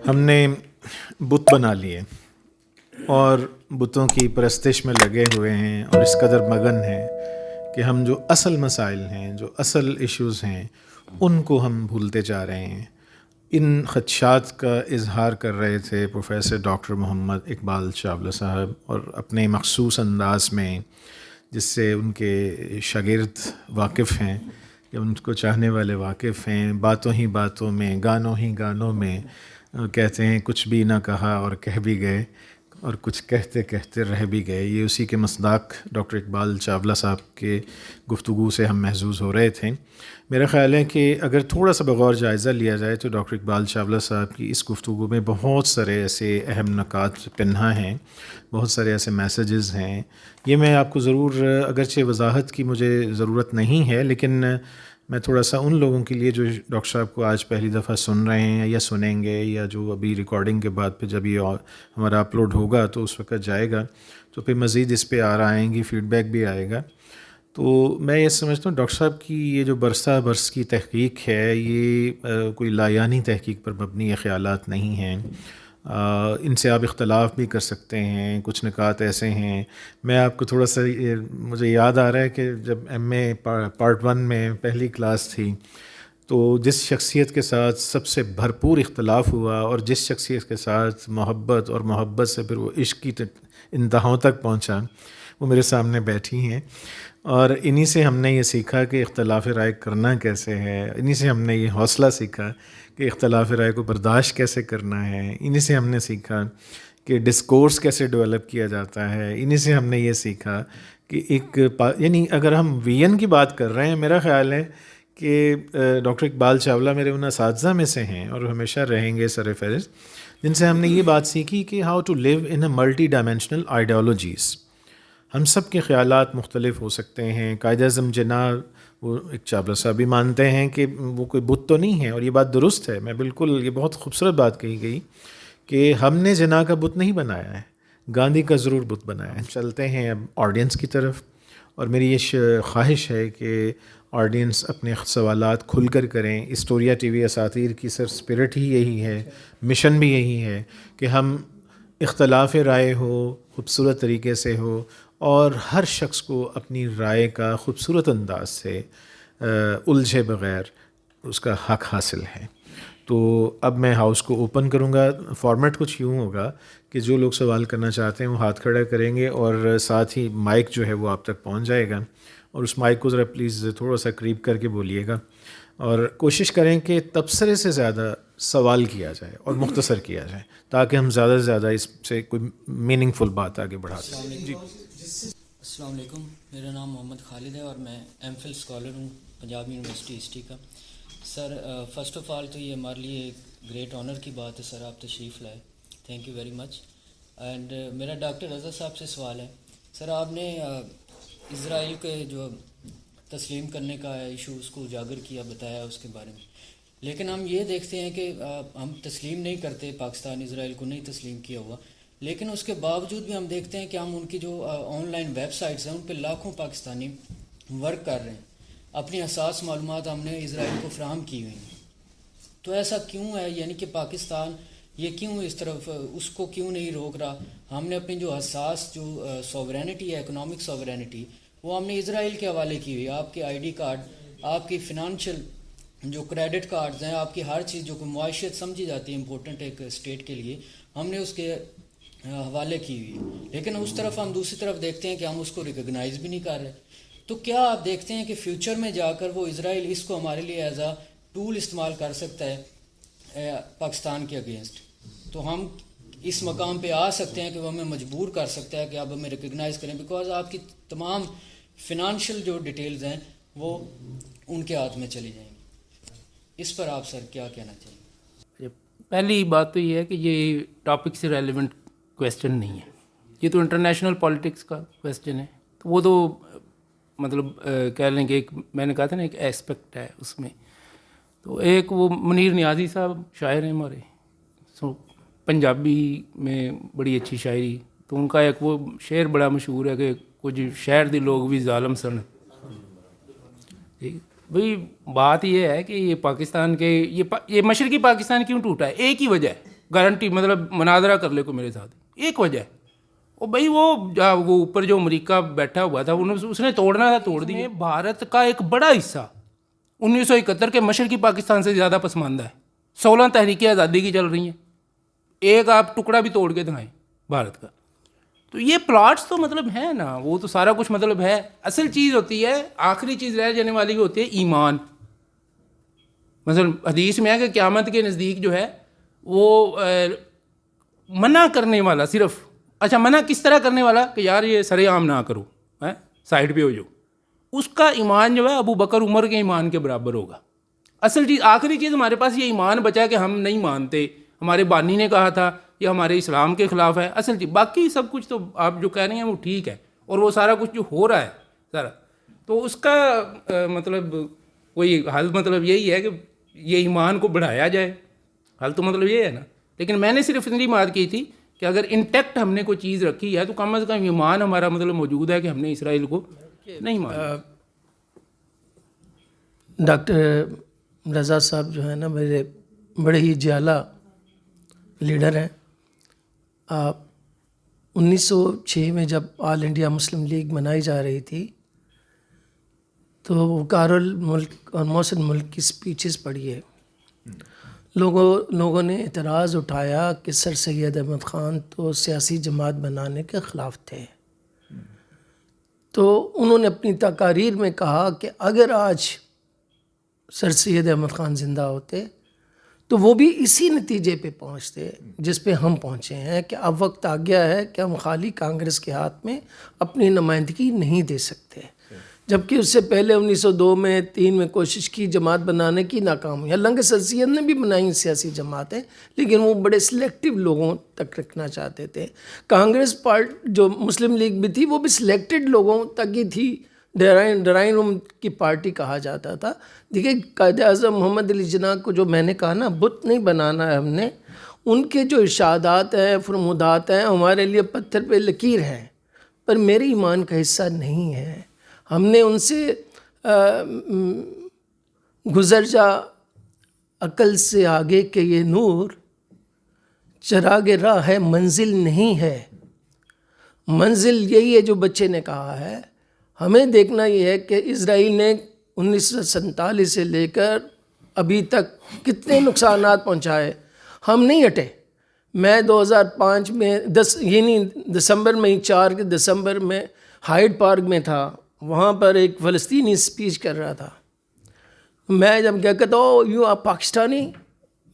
ہم نے بت بنا لیے اور بتوں کی پرستش میں لگے ہوئے ہیں اور اس قدر مگن ہیں کہ ہم جو اصل مسائل ہیں، جو اصل ایشوز ہیں، ان کو ہم بھولتے جا رہے ہیں۔ ان خدشات کا اظہار کر رہے تھے پروفیسر ڈاکٹر محمد اقبال چاولہ صاحب، اور اپنے مخصوص انداز میں جس سے ان کے شاگرد واقف ہیں یا ان کو چاہنے والے واقف ہیں، باتوں ہی باتوں میں، گانوں ہی گانوں میں کہتے ہیں کچھ بھی نہ کہا اور کہہ بھی گئے، اور کچھ کہتے کہتے رہ بھی گئے۔ یہ اسی کے مصداق ڈاکٹر اقبال چاولہ صاحب کے گفتگو سے ہم محظوظ ہو رہے تھے۔ میرا خیال ہے کہ اگر تھوڑا سا بغور جائزہ لیا جائے تو ڈاکٹر اقبال چاولہ صاحب کی اس گفتگو میں بہت سارے ایسے اہم نکات پنہاں ہیں، بہت سارے ایسے میسیجز ہیں۔ یہ میں آپ کو ضرور، اگرچہ وضاحت کی مجھے ضرورت نہیں ہے، لیکن میں تھوڑا سا ان لوگوں کے لیے جو ڈاکٹر صاحب کو آج پہلی دفعہ سن رہے ہیں یا سنیں گے، یا جو ابھی ریکارڈنگ کے بعد پہ جب یہ ہمارا اپلوڈ ہوگا تو اس وقت جائے گا، تو پھر مزید اس پہ آئیں گی، فیڈ بیک بھی آئے گا۔ تو میں یہ سمجھتا ہوں ڈاکٹر صاحب کی یہ جو برسہ برس کی تحقیق ہے، یہ کوئی لایانی تحقیق پر مبنی یہ خیالات نہیں ہیں۔ ان سے آپ اختلاف بھی کر سکتے ہیں، کچھ نکات ایسے ہیں۔ میں آپ کو تھوڑا سا مجھے یاد آ رہا ہے کہ جب ایم اے پارٹ 1 میں پہلی کلاس تھی، تو جس شخصیت کے ساتھ سب سے بھرپور اختلاف ہوا اور جس شخصیت کے ساتھ محبت، اور محبت سے پھر وہ عشق کی انتہاؤں تک پہنچا، وہ میرے سامنے بیٹھی ہیں، اور انہی سے ہم نے یہ سیکھا کہ اختلاف رائے کرنا کیسے ہے، انہی سے ہم نے یہ حوصلہ سیکھا کہ اختلاف رائے کو برداشت کیسے کرنا ہے، انہی سے ہم نے سیکھا کہ ڈسکورس کیسے ڈیولپ کیا جاتا ہے، انہی سے ہم نے یہ سیکھا کہ یعنی اگر ہم وی این کی بات کر رہے ہیں، میرا خیال ہے کہ ڈاکٹر اقبال چاولہ میرے ان اساتذہ میں سے ہیں اور ہمیشہ رہیں گے سر فہرست، جن سے ہم نے یہ بات سیکھی کہ how to live in a multi dimensional ideologies. ہم سب کے خیالات مختلف ہو سکتے ہیں۔ قائد اعظم جناح، وہ ایک چاولہ صاحب بھی مانتے ہیں کہ وہ کوئی بت تو نہیں ہے، اور یہ بات درست ہے، میں بالکل، یہ بہت خوبصورت بات کہی گئی کہ ہم نے جناح کا بت نہیں بنایا ہے، گاندھی کا ضرور بت بنایا ہے۔ چلتے ہیں اب آڈینس کی طرف، اور میری یہ خواہش ہے کہ آڈینس اپنے سوالات کھل کر کریں۔ اسٹوریا ٹی وی اساتیر کی سر اسپرٹ ہی یہی ہے، مشن بھی یہی ہے کہ ہم اختلاف رائے ہو، خوبصورت طریقے سے ہو، اور ہر شخص کو اپنی رائے کا خوبصورت انداز سے الجھے بغیر اس کا حق حاصل ہے۔ تو اب میں ہاؤس کو اوپن کروں گا۔ فارمیٹ کچھ یوں ہوگا کہ جو لوگ سوال کرنا چاہتے ہیں وہ ہاتھ کھڑا کریں گے، اور ساتھ ہی مائک جو ہے وہ آپ تک پہنچ جائے گا، اور اس مائک کو ذرا پلیز تھوڑا سا قریب کر کے بولیے گا، اور کوشش کریں کہ تبصرے سے زیادہ سوال کیا جائے اور مختصر کیا جائے، تاکہ ہم زیادہ سے زیادہ اس سے کوئی میننگ فل بات آگے بڑھا سکیں۔ جی، السلام علیکم، میرا نام محمد خالد ہے اور میں ایم فل اسکالر ہوں پنجاب یونیورسٹی ہسٹری کا۔ سر، فرسٹ آف آل تو یہ ہمارے لیے ایک گریٹ آنر کی بات ہے سر، آپ تشریف لائے، thank you very much. And میرا ڈاکٹر رضا صاحب سے سوال ہے، سر آپ نے اسرائیل کے جو تسلیم کرنے کا ایشو اس کو اجاگر کیا، بتایا اس کے بارے میں، لیکن ہم یہ دیکھتے ہیں کہ ہم تسلیم نہیں کرتے، پاکستان اسرائیل کو نہیں تسلیم کیا ہوا، لیکن اس کے باوجود بھی ہم دیکھتے ہیں کہ ہم ان کی جو آن لائن ویب سائٹس ہیں ان پہ لاکھوں پاکستانی ورک کر رہے ہیں، اپنی حساس معلومات ہم نے اسرائیل کو فراہم کی ہوئی ہیں۔ تو ایسا کیوں ہے؟ یعنی کہ پاکستان یہ کیوں اس طرف اس کو کیوں نہیں روک رہا؟ ہم نے اپنی جو حساس جو سوورینٹی ہے، اکنامک سوورینٹی، وہ ہم نے اسرائیل کے حوالے کی ہوئی۔ آپ کے آئی ڈی کارڈ، آپ کی فنانشل جو کریڈٹ کارڈز ہیں، آپ کی ہر چیز جو کہ معاشیت سمجھی جاتی ہے امپورٹنٹ ایک اسٹیٹ کے لیے، ہم نے اس کے حوالے کی ہوئی، لیکن اس طرف ہم دوسری طرف دیکھتے ہیں کہ ہم اس کو ریکگنائز بھی نہیں کر رہے۔ تو کیا آپ دیکھتے ہیں کہ فیوچر میں جا کر وہ اسرائیل اس کو ہمارے لیے ایز اے ٹول استعمال کر سکتا ہے پاکستان کے اگینسٹ؟ تو ہم اس مقام پہ آ سکتے ہیں کہ وہ ہمیں مجبور کر سکتا ہے کہ آپ ہمیں ریکگنائز کریں، بیکاز آپ کی تمام فنانشل جو ڈیٹیلز ہیں وہ ان کے ہاتھ میں چلی جائیں گی۔ اس پر آپ سر کیا کہنا چاہیں؟ پہلی بات تو یہ ہے کہ یہ ٹاپک سے ریلیونٹ کویسچن نہیں ہے، یہ تو انٹرنیشنل پالیٹکس کا کویسچن ہے، تو وہ تو مطلب کہہ لیں کہ ایک میں نے کہا تھا نا ایک ایسپیکٹ ہے اس میں۔ تو ایک وہ منیر نیازی صاحب شاعر ہیں ہمارے، پنجابی میں بڑی اچھی شاعری، تو ان کا ایک وہ شعر بڑا مشہور ہے کہ کچھ شہر دے لوگ بھی ظالم سن۔ بھئی بات یہ ہے کہ یہ پاکستان کے یہ مشرقی پاکستان کیوں ٹوٹا ہے؟ ایک ہی وجہ ہے، گارنٹی مطلب مناظرہ کر لے کو میرے ساتھ. ایک وجہ ہے وہ بھائی وہ اوپر جو امریکہ بیٹھا ہوا تھا اس نے توڑنا تھا توڑ دیا. بھارت کا ایک بڑا حصہ 1971 کے مشرقی پاکستان سے زیادہ پسماندہ ہے. 16 تحریکیں آزادی کی چل رہی ہیں, ایک آپ ٹکڑا بھی توڑ کے دکھائیں بھارت کا. تو یہ پلاٹس تو مطلب ہیں نا, وہ تو سارا کچھ مطلب ہے. اصل چیز ہوتی ہے, آخری چیز رہ جانے والی ہوتی ہے ایمان. مثلا حدیث میں ہے کہ قیامت کے نزدیک جو ہے وہ منع کرنے والا صرف, اچھا منع کس طرح کرنے والا کہ یار یہ سر عام نہ کرو, سائڈ پہ ہو جاؤ, اس کا ایمان جو ہے ابو بکر عمر کے ایمان کے برابر ہوگا. اصل چیز آخری چیز ہمارے پاس یہ ایمان بچا ہے کہ ہم نہیں مانتے, ہمارے بانی نے کہا تھا یہ ہمارے اسلام کے خلاف ہے. اصل چیز باقی سب کچھ تو آپ جو کہہ رہے ہیں وہ ٹھیک ہے, اور وہ سارا کچھ جو ہو رہا ہے سارا, تو اس کا مطلب کوئی حل مطلب یہی ہے کہ یہ ایمان کو بڑھایا جائے. حل تو مطلب یہ ہے نا. لیکن میں نے صرف اتنی بات کی تھی کہ اگر انٹیکٹ ہم نے کوئی چیز رکھی ہے تو کم از کم ایمان ہمارا مطلب موجود ہے کہ ہم نے اسرائیل کو نہیں مانا. ڈاکٹر رضا صاحب جو ہے نا میرے بڑے ہی جعلا لیڈر ہیں. 1906 میں جب آل انڈیا مسلم لیگ بنائی جا رہی تھی تو وقار الملک اور محسن ملک کی سپیچز پڑھی ہے. لوگوں نے اعتراض اٹھایا کہ سر سید احمد خان تو سیاسی جماعت بنانے کے خلاف تھے. تو انہوں نے اپنی تقاریر میں کہا کہ اگر آج سر سید احمد خان زندہ ہوتے تو وہ بھی اسی نتیجے پہ پہنچتے جس پہ ہم پہنچے ہیں کہ اب وقت آ گیا ہے کہ ہم خالی کانگریس کے ہاتھ میں اپنی نمائندگی نہیں دے سکتے. جبکہ اس سے پہلے 1902 میں 3 میں کوشش کی جماعت بنانے کی, ناکام ہوئی. حالانکہ سر سید نے بھی بنائی سیاسی جماعتیں, لیکن وہ بڑے سلیکٹیو لوگوں تک رکھنا چاہتے تھے. کانگریس پارٹی جو مسلم لیگ بھی تھی وہ بھی سلیکٹڈ لوگوں تک ہی تھی. ڈرائنگ روم کی پارٹی کہا جاتا تھا. دیکھیے قائد اعظم محمد علی جناح کو جو میں نے کہا نا بت نہیں بنانا ہے ہم نے, ان کے جو ارشادات ہیں فرمودات ہیں ہمارے لیے پتھر پہ لکیر ہیں, پر میرے ایمان کا حصہ نہیں ہے. ہم نے ان سے گزر جا عقل سے آگے کہ یہ نور چراغ راہ ہے منزل نہیں ہے. منزل یہی ہے جو بچے نے کہا ہے. ہمیں دیکھنا یہ ہے کہ اسرائیل نے 1947 سے لے کر ابھی تک کتنے نقصانات پہنچائے, ہم نہیں ہٹے. میں 2005 میں دسمبر میں ہی 4 دسمبر میں ہائیڈ پارک میں تھا, وہاں پر ایک فلسطینی اسپیچ کر رہا تھا. میں جب کیا کہتا ہوں یو آر پاکستانی,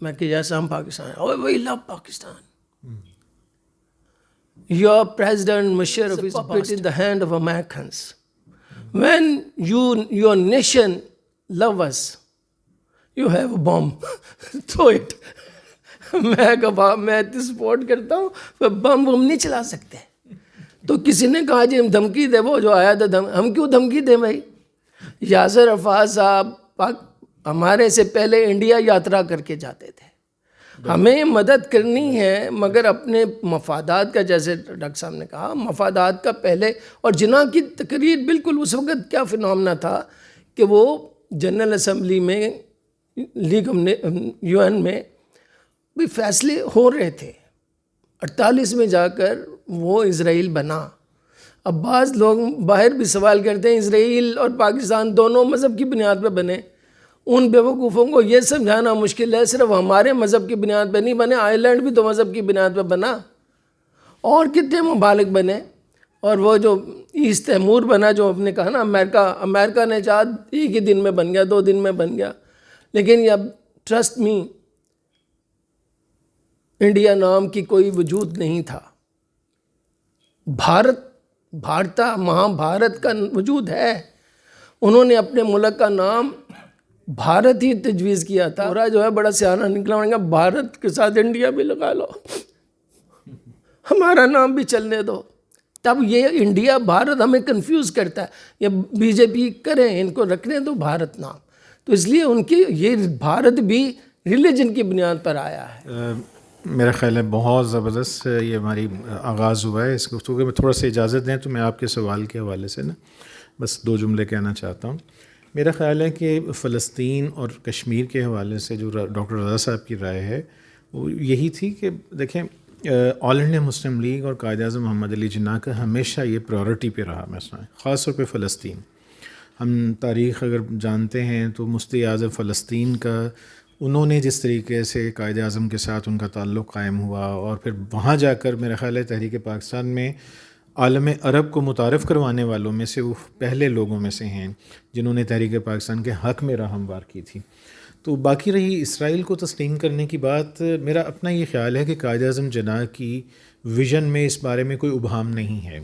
میں کہ یس ہم پاکستان, او وی لو Pakistan. Your President Musharraf is put in the hand of Americans. When your nation love us, you have a bomb. Throw it. میں سپورٹ کرتا ہوں, پر بم ہم نہیں چلا سکتے. تو کسی نے کہا جی ہم دھمکی دے, وہ جو آیا تھا ہم کیوں دھمکی دیں بھائی. یاسر عرفات صاحب ہمارے سے پہلے انڈیا یاترا کر کے جاتے تھے. ہمیں مدد کرنی ہے مگر اپنے مفادات کا, جیسے ڈاکٹر صاحب نے کہا مفادات کا پہلے. اور جناح کی تقریر بالکل اس وقت کیا فنامنا تھا کہ وہ جنرل اسمبلی میں لیگ یو این میں بھی فیصلے ہو رہے تھے. 48 میں جا کر وہ اسرائیل بنا. اب بعض لوگ باہر بھی سوال کرتے ہیں اسرائیل اور پاکستان دونوں مذہب کی بنیاد پہ بنے. ان بیوقوفوں کو یہ سمجھانا مشکل ہے صرف ہمارے مذہب کی بنیاد پہ نہیں بنے, آئرلینڈ بھی تو مذہب کی بنیاد پہ بنا, اور کتنے ممالک بنے. اور وہ جو ایسٹ تیمور بنا جو آپ نے کہا نا امریکہ نے چاہا ایک ہی دن میں بن گیا, 2 دن میں بن گیا. لیکن یہ اب ٹرسٹ می انڈیا نام کی کوئی وجود نہیں تھا. بھارتا مہا بھارت کا وجود ہے. انہوں نے اپنے ملک کا نام بھارت ہی تجویز کیا تھا. اور جو ہے بڑا سیانہ نکلا ہوگا, بھارت کے ساتھ انڈیا بھی لگا لو, ہمارا نام بھی چلنے دو. تب یہ انڈیا بھارت ہمیں کنفیوز کرتا ہے. یہ بی جے پی کریں, ان کو رکھنے دو بھارت نام. تو اس لیے ان کی یہ بھارت بھی ریلیجن کی بنیاد پر آیا ہے. میرا خیال ہے بہت زبردست یہ ہماری آغاز ہوا ہے اس گفتگو میں. تھوڑا سا اجازت دیں تو میں آپ کے سوال کے حوالے سے نا بس 2 جملے کہنا چاہتا ہوں. میرا خیال ہے کہ فلسطین اور کشمیر کے حوالے سے جو ڈاکٹر رضا صاحب کی رائے ہے وہ یہی تھی کہ دیکھیں آل انڈیا مسلم لیگ اور قائد اعظم محمد علی جناح کا ہمیشہ یہ پریورٹی پہ رہا مسئلہ، خاص طور پہ فلسطین. ہم تاریخ اگر جانتے ہیں تو مفتی اعظم فلسطین کا انہوں نے جس طریقے سے قائد اعظم کے ساتھ ان کا تعلق قائم ہوا، اور پھر وہاں جا کر میرا خیال ہے تحریک پاکستان میں عالم عرب کو متعارف کروانے والوں میں سے وہ پہلے لوگوں میں سے ہیں جنہوں نے تحریک پاکستان کے حق میں راہ ہموار کی تھی. تو باقی رہی اسرائیل کو تسلیم کرنے کی بات، میرا اپنا یہ خیال ہے کہ قائد اعظم جناح کی ویژن میں اس بارے میں کوئی ابہام نہیں ہے.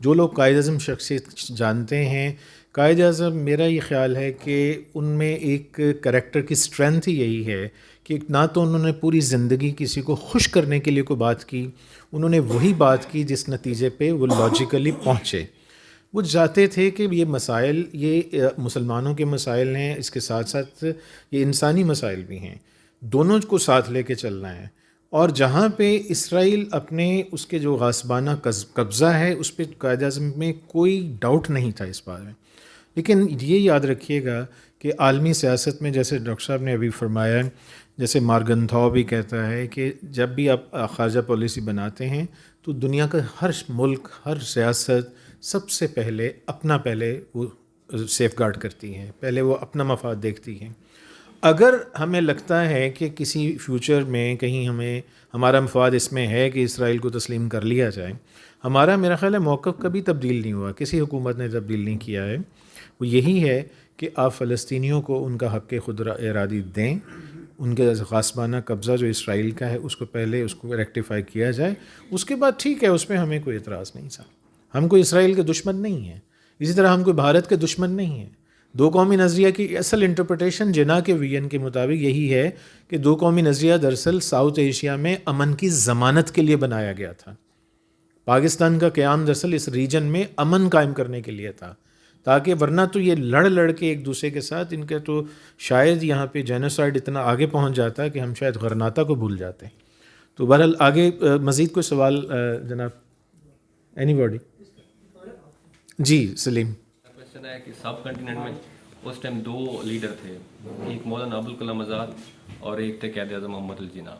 جو لوگ قائد اعظم شخصیت جانتے ہیں، قائد اعظم میرا یہ خیال ہے کہ ان میں ایک کریکٹر کی اسٹرینتھ ہی یہی ہے کہ نہ تو انہوں نے پوری زندگی کسی کو خوش کرنے کے لیے کوئی بات کی، انہوں نے وہی بات کی جس نتیجے پہ وہ لاجیکلی پہنچے. وہ چاہتے تھے کہ یہ مسائل، یہ مسلمانوں کے مسائل ہیں، اس کے ساتھ ساتھ یہ انسانی مسائل بھی ہیں، دونوں کو ساتھ لے کے چلنا ہے. اور جہاں پہ اسرائیل اپنے اس کے جو غاصبانہ قبضہ ہے اس پہ قائد اعظم میں کوئی ڈاؤٹ نہیں تھا اس بارے میں. لیکن یہ یاد رکھیے گا کہ عالمی سیاست میں جیسے ڈاکٹر صاحب نے ابھی فرمایا، جیسے مارگن تھاؤ بھی کہتا ہے کہ جب بھی آپ خارجہ پالیسی بناتے ہیں تو دنیا کا ہر ملک، ہر سیاست سب سے پہلے وہ سیف گارڈ کرتی ہے، پہلے وہ اپنا مفاد دیکھتی ہے. اگر ہمیں لگتا ہے کہ کسی فیوچر میں کہیں ہمارا مفاد اس میں ہے کہ اسرائیل کو تسلیم کر لیا جائے، ہمارا میرا خیال ہے موقف کبھی تبدیل نہیں ہوا، کسی حکومت نے تبدیل نہیں کیا ہے. وہ یہی ہے کہ آپ فلسطینیوں کو ان کا حق خود ارادی دیں، ان کے غاصبانہ قبضہ جو اسرائیل کا ہے اس کو پہلے اس کو ریکٹیفائی کیا جائے، اس کے بعد ٹھیک ہے، اس میں ہمیں کوئی اعتراض نہیں تھا. ہم کوئی اسرائیل کے دشمن نہیں ہیں، اسی طرح ہم کوئی بھارت کے دشمن نہیں ہیں. دو قومی نظریہ کی اصل انٹرپریٹیشن جناح کے ویژن کے مطابق یہی ہے کہ دو قومی نظریہ دراصل ساؤتھ ایشیا میں امن کی ضمانت کے لیے بنایا گیا تھا. پاکستان کا قیام دراصل اس ریجن میں امن قائم کرنے کے لیے تھا، تاکہ ورنہ تو یہ لڑ کے ایک دوسرے کے ساتھ ان کا تو شاید یہاں پہ جینوسائڈ اتنا آگے پہنچ جاتا کہ ہم شاید غرناطہ کو بھول جاتے. تو بہرحال آگے مزید کوئی سوال جناب؟ Anybody? جی سلیم. کوشچن ہے کہ سب کنٹیننٹ میں اس ٹائم دو لیڈر تھے، ایک مولانا ابوالکلام آزاد اور ایک تھے قائد اعظم محمد علی جناح.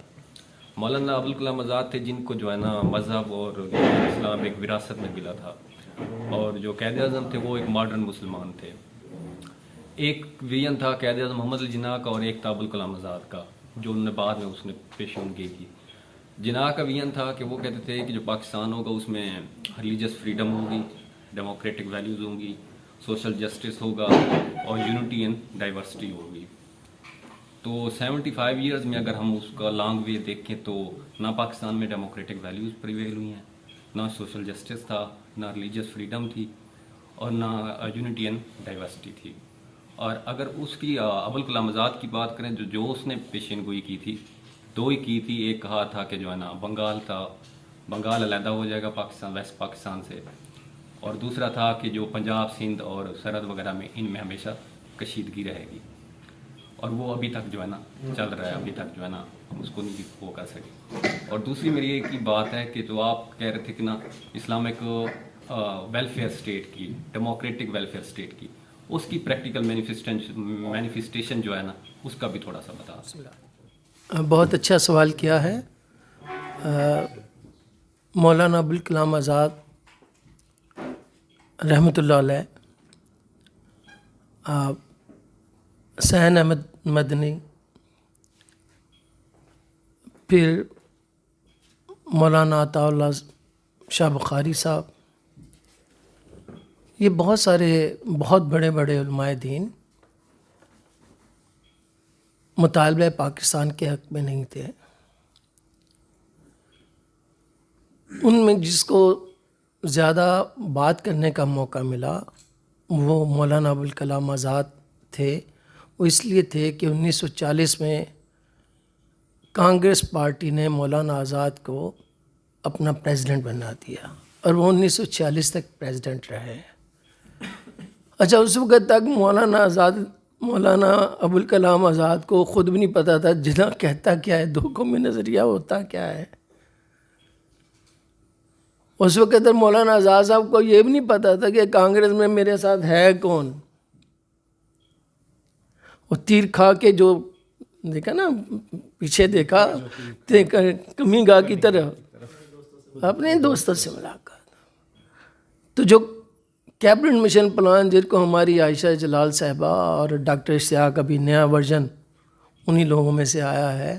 مولانا ابوالکلام آزاد تھے جن کو جو ہے نا مذہب اور اسلام ایک وراثت میں ملا تھا، اور جو قائد اعظم تھے وہ ایک ماڈرن مسلمان تھے. ایک ویژن تھا قائد اعظم محمد علی جناح کا اور ایک تھا ابوالکلام آزاد کا، جو انہوں نے بعد میں اس نے پیشنگوئی کی. جناح کا ویژن تھا کہ وہ کہتے تھے کہ جو پاکستان ہوگا اس میں ریلیجس فریڈم ہوگی، ڈیموکریٹک ویلیوز ہوں گی، سوشل جسٹس ہوگا اور یونٹی اینڈ ڈائیورسٹی ہوگی. تو 75 ایئرز میں اگر ہم اس کا لانگ وے دیکھیں تو نہ پاکستان میں ڈیموکریٹک ویلیوز پریویل ہوئی ہیں، نہ سوشل جسٹس تھا، نہ ریلیجس فریڈم تھی، اور نہ یونٹی اینڈ ڈائیورسٹی تھی. اور اگر اس کی ابوالکلام آزاد کی بات کریں جو اس نے پیشین گوئی کی تھی، دو ہی کی تھی. ایک کہا تھا کہ جو ہے نا بنگال تھا، بنگال علیحدہ ہو جائے گا پاکستان، ویسٹ پاکستان سے، اور دوسرا تھا کہ جو پنجاب، سندھ اور سرحد وغیرہ میں ان میں ہمیشہ کشیدگی رہے گی. اور وہ ابھی تک جو ہے نا چل رہا ہے، ابھی تک جو ہے نا ہم اس کو نہیں وہ کر سکے. اور دوسری میری ایک ہی بات ہے کہ جو آپ کہہ رہے تھے کہ نا اسلامک ویلفیئر اسٹیٹ کی، ڈیموکریٹک ویلفیئر اسٹیٹ کی، اس کی پریکٹیکل مینیفیسٹیشن جو ہے نا اس کا بھی تھوڑا سا بتا. بہت اچھا سوال کیا ہے. مولانا ابوالکلام آزاد رحمۃ اللہ علیہ، حسین احمد مدنی، پھر مولانا عطا اللہ شاہ بخاری صاحب، یہ بہت سارے بہت بڑے بڑے علماء دین مطالبہ پاکستان کے حق میں نہیں تھے. ان میں جس کو زیادہ بات کرنے کا موقع ملا وہ مولانا ابوالکلام آزاد تھے. وہ اس لیے تھے کہ 1940 میں کانگریس پارٹی نے مولانا آزاد کو اپنا پریزیڈنٹ بنا دیا اور وہ 1946 تک پریزیڈنٹ رہے. اچھا، اس وقت تک مولانا ابوالکلام آزاد کو خود بھی نہیں پتہ تھا جناح کہتا کیا ہے، دو قومی نظریہ ہوتا کیا ہے. اس وقت مولانا آزاد صاحب کو یہ بھی نہیں پتہ تھا کہ کانگریس میں میرے ساتھ ہے کون. وہ تیر کھا کے جو دیکھا نا پیچھے دیکھا کمی گاہ کی طرح اپنے دوستوں سے ملاقات. تو جو کیبنٹ مشن پلان جن کو ہماری عائشہ جلال صاحبہ اور ڈاکٹر اشتیاق ابھی نیا ورژن انہی لوگوں میں سے آیا ہے,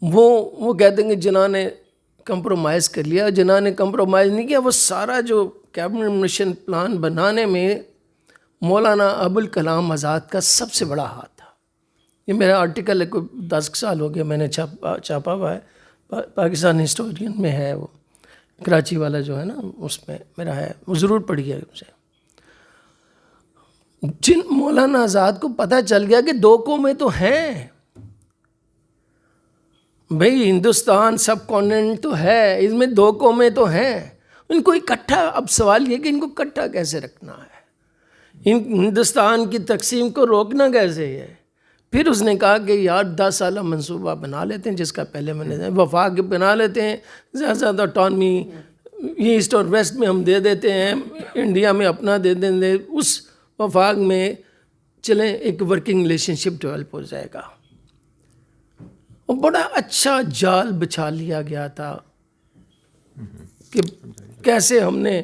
وہ کہتے ہیں کہ جنہوں نے کمپرومائز کر لیا. جنہوں نے کمپرومائز نہیں کیا, وہ سارا جو کیبنٹ مشن پلان بنانے میں مولانا ابوالکلام آزاد کا سب سے بڑا ہاتھ تھا. یہ میرا آرٹیکل ہے, کوئی 10 سال ہو گیا میں نے چھاپا ہوا ہے, پاکستان ہسٹورین میں ہے, وہ کراچی والا جو ہے نا اس میں میرا ہے, وہ ضرور پڑھیے اسے. جن مولانا آزاد کو پتہ چل گیا کہ 2 قومیں تو ہیں بھئی, ہندوستان سب کانٹیننٹ تو ہے, اس میں 2 قومیں تو ہیں, ان کو اکٹھا. اب سوال یہ کہ ان کو اکٹھا کیسے رکھنا ہے, ہندوستان کی تقسیم کو روکنا کیسے ہے. پھر اس نے کہا کہ یار 10 سالہ منصوبہ بنا لیتے ہیں, جس کا پہلے میں نے وفاق بنا لیتے ہیں, زیادہ زیادہ اٹانمی ایسٹ اور ویسٹ میں ہم دے دیتے ہیں, انڈیا میں اپنا دے دیں گے, اس وفاق میں چلیں ایک ورکنگ ریلیشن شپ ڈیولپ ہو جائے گا. اور بڑا اچھا جال بچھا لیا گیا تھا کہ کیسے ہم نے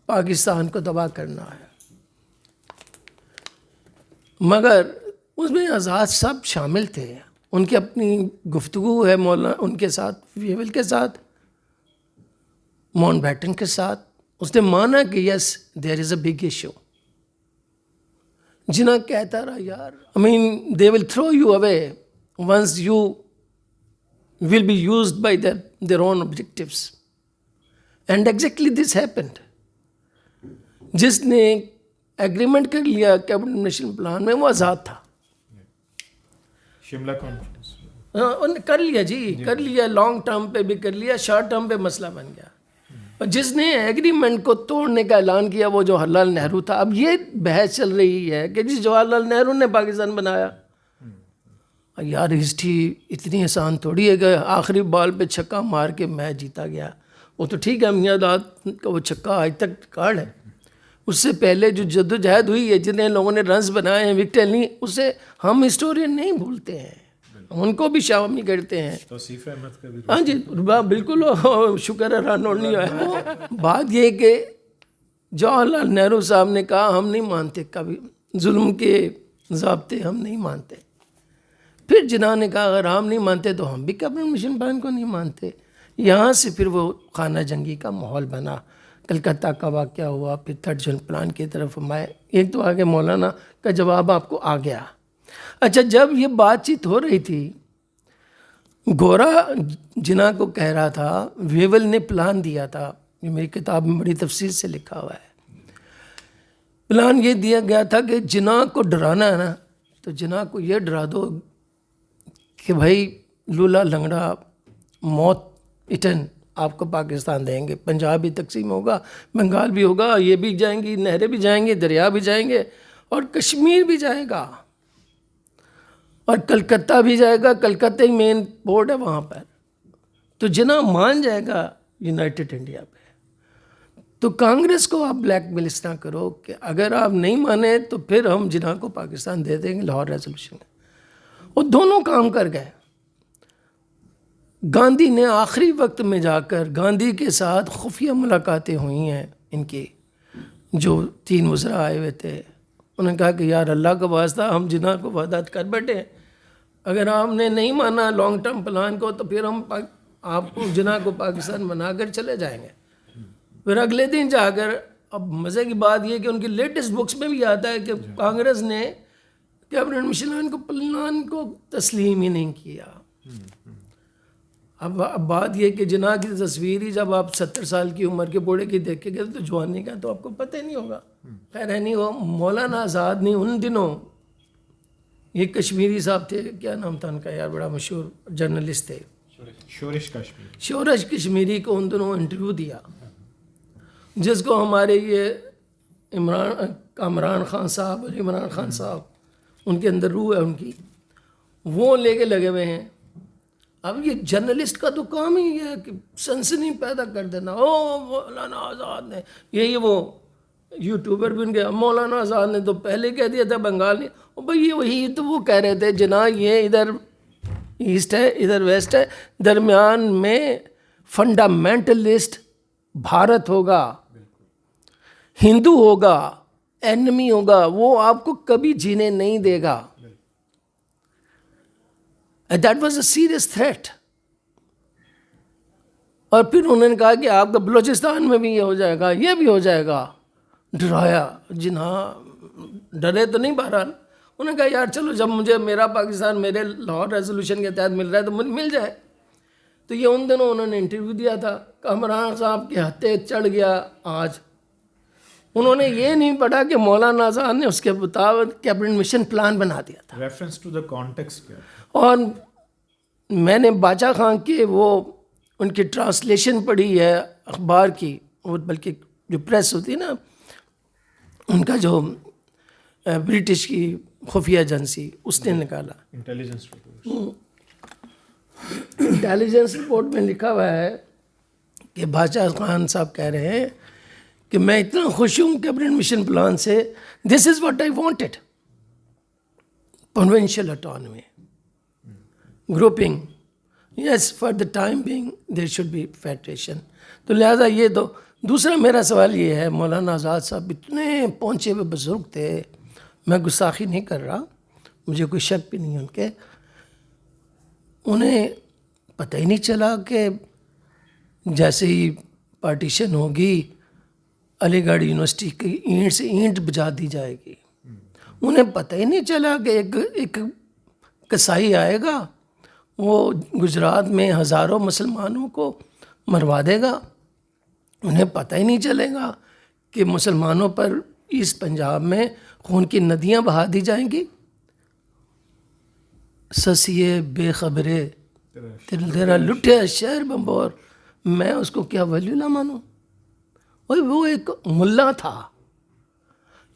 پاکستان کو تباہ کرنا ہے. مگر اس میں آزاد سب شامل تھے, ان کی اپنی گفتگو ہے ان کے ساتھ, ویول کے ساتھ, ماؤنٹ بیٹن کے ساتھ. اس نے مانا کہ یس دیر از اے بگ ایشو. جنہ کہتا رہا یار I mean they will throw you away once you will be used by their own objectives. And exactly this happened. جس نے ایگریمنٹ کر لیا کیبنٹ مشن پلان میں وہ آزاد تھا. شملہ کانفرنس انہوں نے کر لیا جی, کر لیا, لانگ ٹرم پہ بھی کر لیا, شارٹ ٹرم پہ مسئلہ بن گیا. اور جس نے ایگریمنٹ کو توڑنے کا اعلان کیا وہ جو جواہر لال نہرو تھا. اب یہ بحث چل رہی ہے کہ جی جواہر لال نہرو نے پاکستان بنایا. یار ہسٹری اتنی آسان تھوڑی ہے کہ آخری بال پہ چھکا مار کے میچ جیتا گیا. وہ تو ٹھیک ہے, میاں داد کا وہ چھکا آج تک ریکارڈ ہے. اس سے پہلے جو جدوجہد ہوئی ہے, جتنے لوگوں نے رنز بنائے ہیں, وکٹیں لیں, اسے ہم ہسٹورین نہیں بھولتے ہیں, ان کو بھی شامل کرتے ہیں. توصیف احمد کا بھی ہاں جی بالکل, شکر ہے رن نہیں ہوا. بات یہ کہ جواہر لال نہرو صاحب نے کہا ہم نہیں مانتے کبھی ظلم کے ضابطے, ہم نہیں مانتے. پھر جنہوں نے کہا اگر ہم نہیں مانتے تو ہم بھی کیبنٹ مشن پلان کو نہیں مانتے. یہاں سے پھر وہ خانہ جنگی کا ماحول بنا. کلکتہ کا واقعہ ہوا, پھر 3rd جن پلان کی طرف ہم آئے. ایک تو آگے مولانا کا جواب آپ کو آ گیا. اچھا, جب یہ بات چیت ہو رہی تھی, گورا جناح کو کہہ رہا تھا, ویول نے پلان دیا تھا, یہ میری کتاب میں بڑی تفصیل سے لکھا ہوا ہے. پلان یہ دیا گیا تھا کہ جناح کو ڈرانا ہے نا, تو جناح کو یہ ڈرا دو کہ بھائی لولا لنگڑا موت اٹن آپ کو پاکستان دیں گے, پنجاب بھی تقسیم ہوگا, بنگال بھی ہوگا, یہ بھی جائیں گی, نہریں بھی جائیں گے, دریا بھی جائیں گے, اور کشمیر بھی جائے گا, اور کلکتہ بھی جائے گا. کلکتہ ہی مین پورٹ ہے وہاں پر. تو جناح مان جائے گا یونائٹڈ انڈیا پہ. تو کانگریس کو آپ بلیک میل اس طرح کرو کہ اگر آپ نہیں مانے تو پھر ہم جناح کو پاکستان دے دیں گے لاہور ریزولوشن میں. وہ دونوں کام کر گئے. گاندھی نے آخری وقت میں جا کر گاندھی کے ساتھ خفیہ ملاقاتیں ہوئی ہیں ان کی, جو 3 وزراء آئے ہوئے تھے. انہوں نے کہا کہ یار اللہ کا واسطہ ہم جناح کو وعدات کر بیٹھے, اگر آپ نے نہیں مانا لانگ ٹرم پلان کو تو پھر ہم آپ کو جناح کو پاکستان بنا کر چلے جائیں گے. پھر اگلے دن جا کر, اب مزے کی بات یہ کہ ان کی لیٹسٹ بکس میں بھی آتا ہے کہ کانگریس نے کیبنٹ مشن کو پلان کو تسلیم ہی نہیں کیا. اب بات یہ کہ جناح کی تصویر ہی جب آپ 70 سال کی عمر کے بوڑھے کی دیکھیں گے تو جوانی کا تو آپ کو پتہ ہی نہیں ہوگا. خیر ہے نہیں, وہ مولانا آزاد نے ان دنوں, یہ کشمیری صاحب تھے, کیا نام تھا ان کا یار, بڑا مشہور جرنلسٹ تھے, شورش کشمیری کو ان دنوں انٹرویو دیا, جس کو ہمارے یہ عمران خان صاحب اور عمران خان صاحب, ان کے اندر روح ہے ان کی, وہ لے کے لگے ہوئے ہیں. اب یہ جرنلسٹ کا تو کام ہی ہے کہ سنسنی پیدا کر دینا, او مولانا آزاد نے یہ وہ. یوٹیوبر بھی ان کے مولانا آزاد نے تو پہلے کہہ دیا تھا بنگال نے. بھائی وہی تو وہ کہہ رہے تھے جناب یہ ادھر ایسٹ ہے ادھر ویسٹ ہے, درمیان میں فنڈامنٹلسٹ بھارت ہوگا, ہندو ہوگا, اینمی ہوگا, وہ آپ کو کبھی جینے نہیں دے گا. That was a serious threat. اور پھر انہوں نے کہا کہ آپ کا بلوچستان میں بھی یہ ہو جائے گا, یہ بھی ہو جائے گا. ڈرایا. ڈرے تو نہیں بہرحال. انہوں نے کہا یار چلو جب مجھے میرا پاکستان میرے لاہور ریزولوشن کے تحت مل رہا ہے تو مل جائے. تو یہ ان دنوں انہوں نے انٹرویو دیا تھا. کامران صاحب کے ہتھے چڑھ گیا. آج انہوں نے یہ نہیں پڑھا کہ مولانا آزاد نے اس کے مطابق کیبنٹ مشن پلان بنا دیا تھا. ریفرنس ٹو دا کانٹیکسٹ کیا. اور میں نے باچا خان کے وہ ان کی ٹرانسلیشن پڑھی ہے اخبار کی, اور بلکہ جو پریس ہوتی ہے نا ان کا جو برٹش کی خفیہ ایجنسی اس نے نکالا. انٹیلیجنس رپورٹ میں لکھا ہوا ہے کہ باچا خان صاحب کہہ رہے ہیں کہ میں اتنا خوش ہوں کیبنٹ مشن پلان سے. This is what I wanted. Provincial autonomy, grouping, yes for the time being there should be federation. تو لہٰذا یہ تو. دوسرا میرا سوال یہ ہے, مولانا آزاد صاحب اتنے پہنچے ہوئے بزرگ تھے, میں گستاخی نہیں کر رہا, مجھے کوئی شک بھی نہیں ان کے, انہیں پتہ ہی نہیں چلا کہ جیسے ہی پارٹیشن ہوگی علی گڑھ یونیورسٹی کی اینٹ سے اینٹ بجا دی جائے گی. انہیں پتہ ہی نہیں چلا کہ ایک کسائی آئے گا, وہ گجرات میں ہزاروں مسلمانوں کو مروا دے گا. انہیں پتہ ہی نہیں چلے گا کہ مسلمانوں پر ایسٹ پنجاب میں خون کی ندیاں بہا دی جائیں گی. سسیے بے خبرے تیرا لٹیا شہر بمبور, میں اس کو کیا ولی اللہ مانوں. وہ ایک ملا تھا.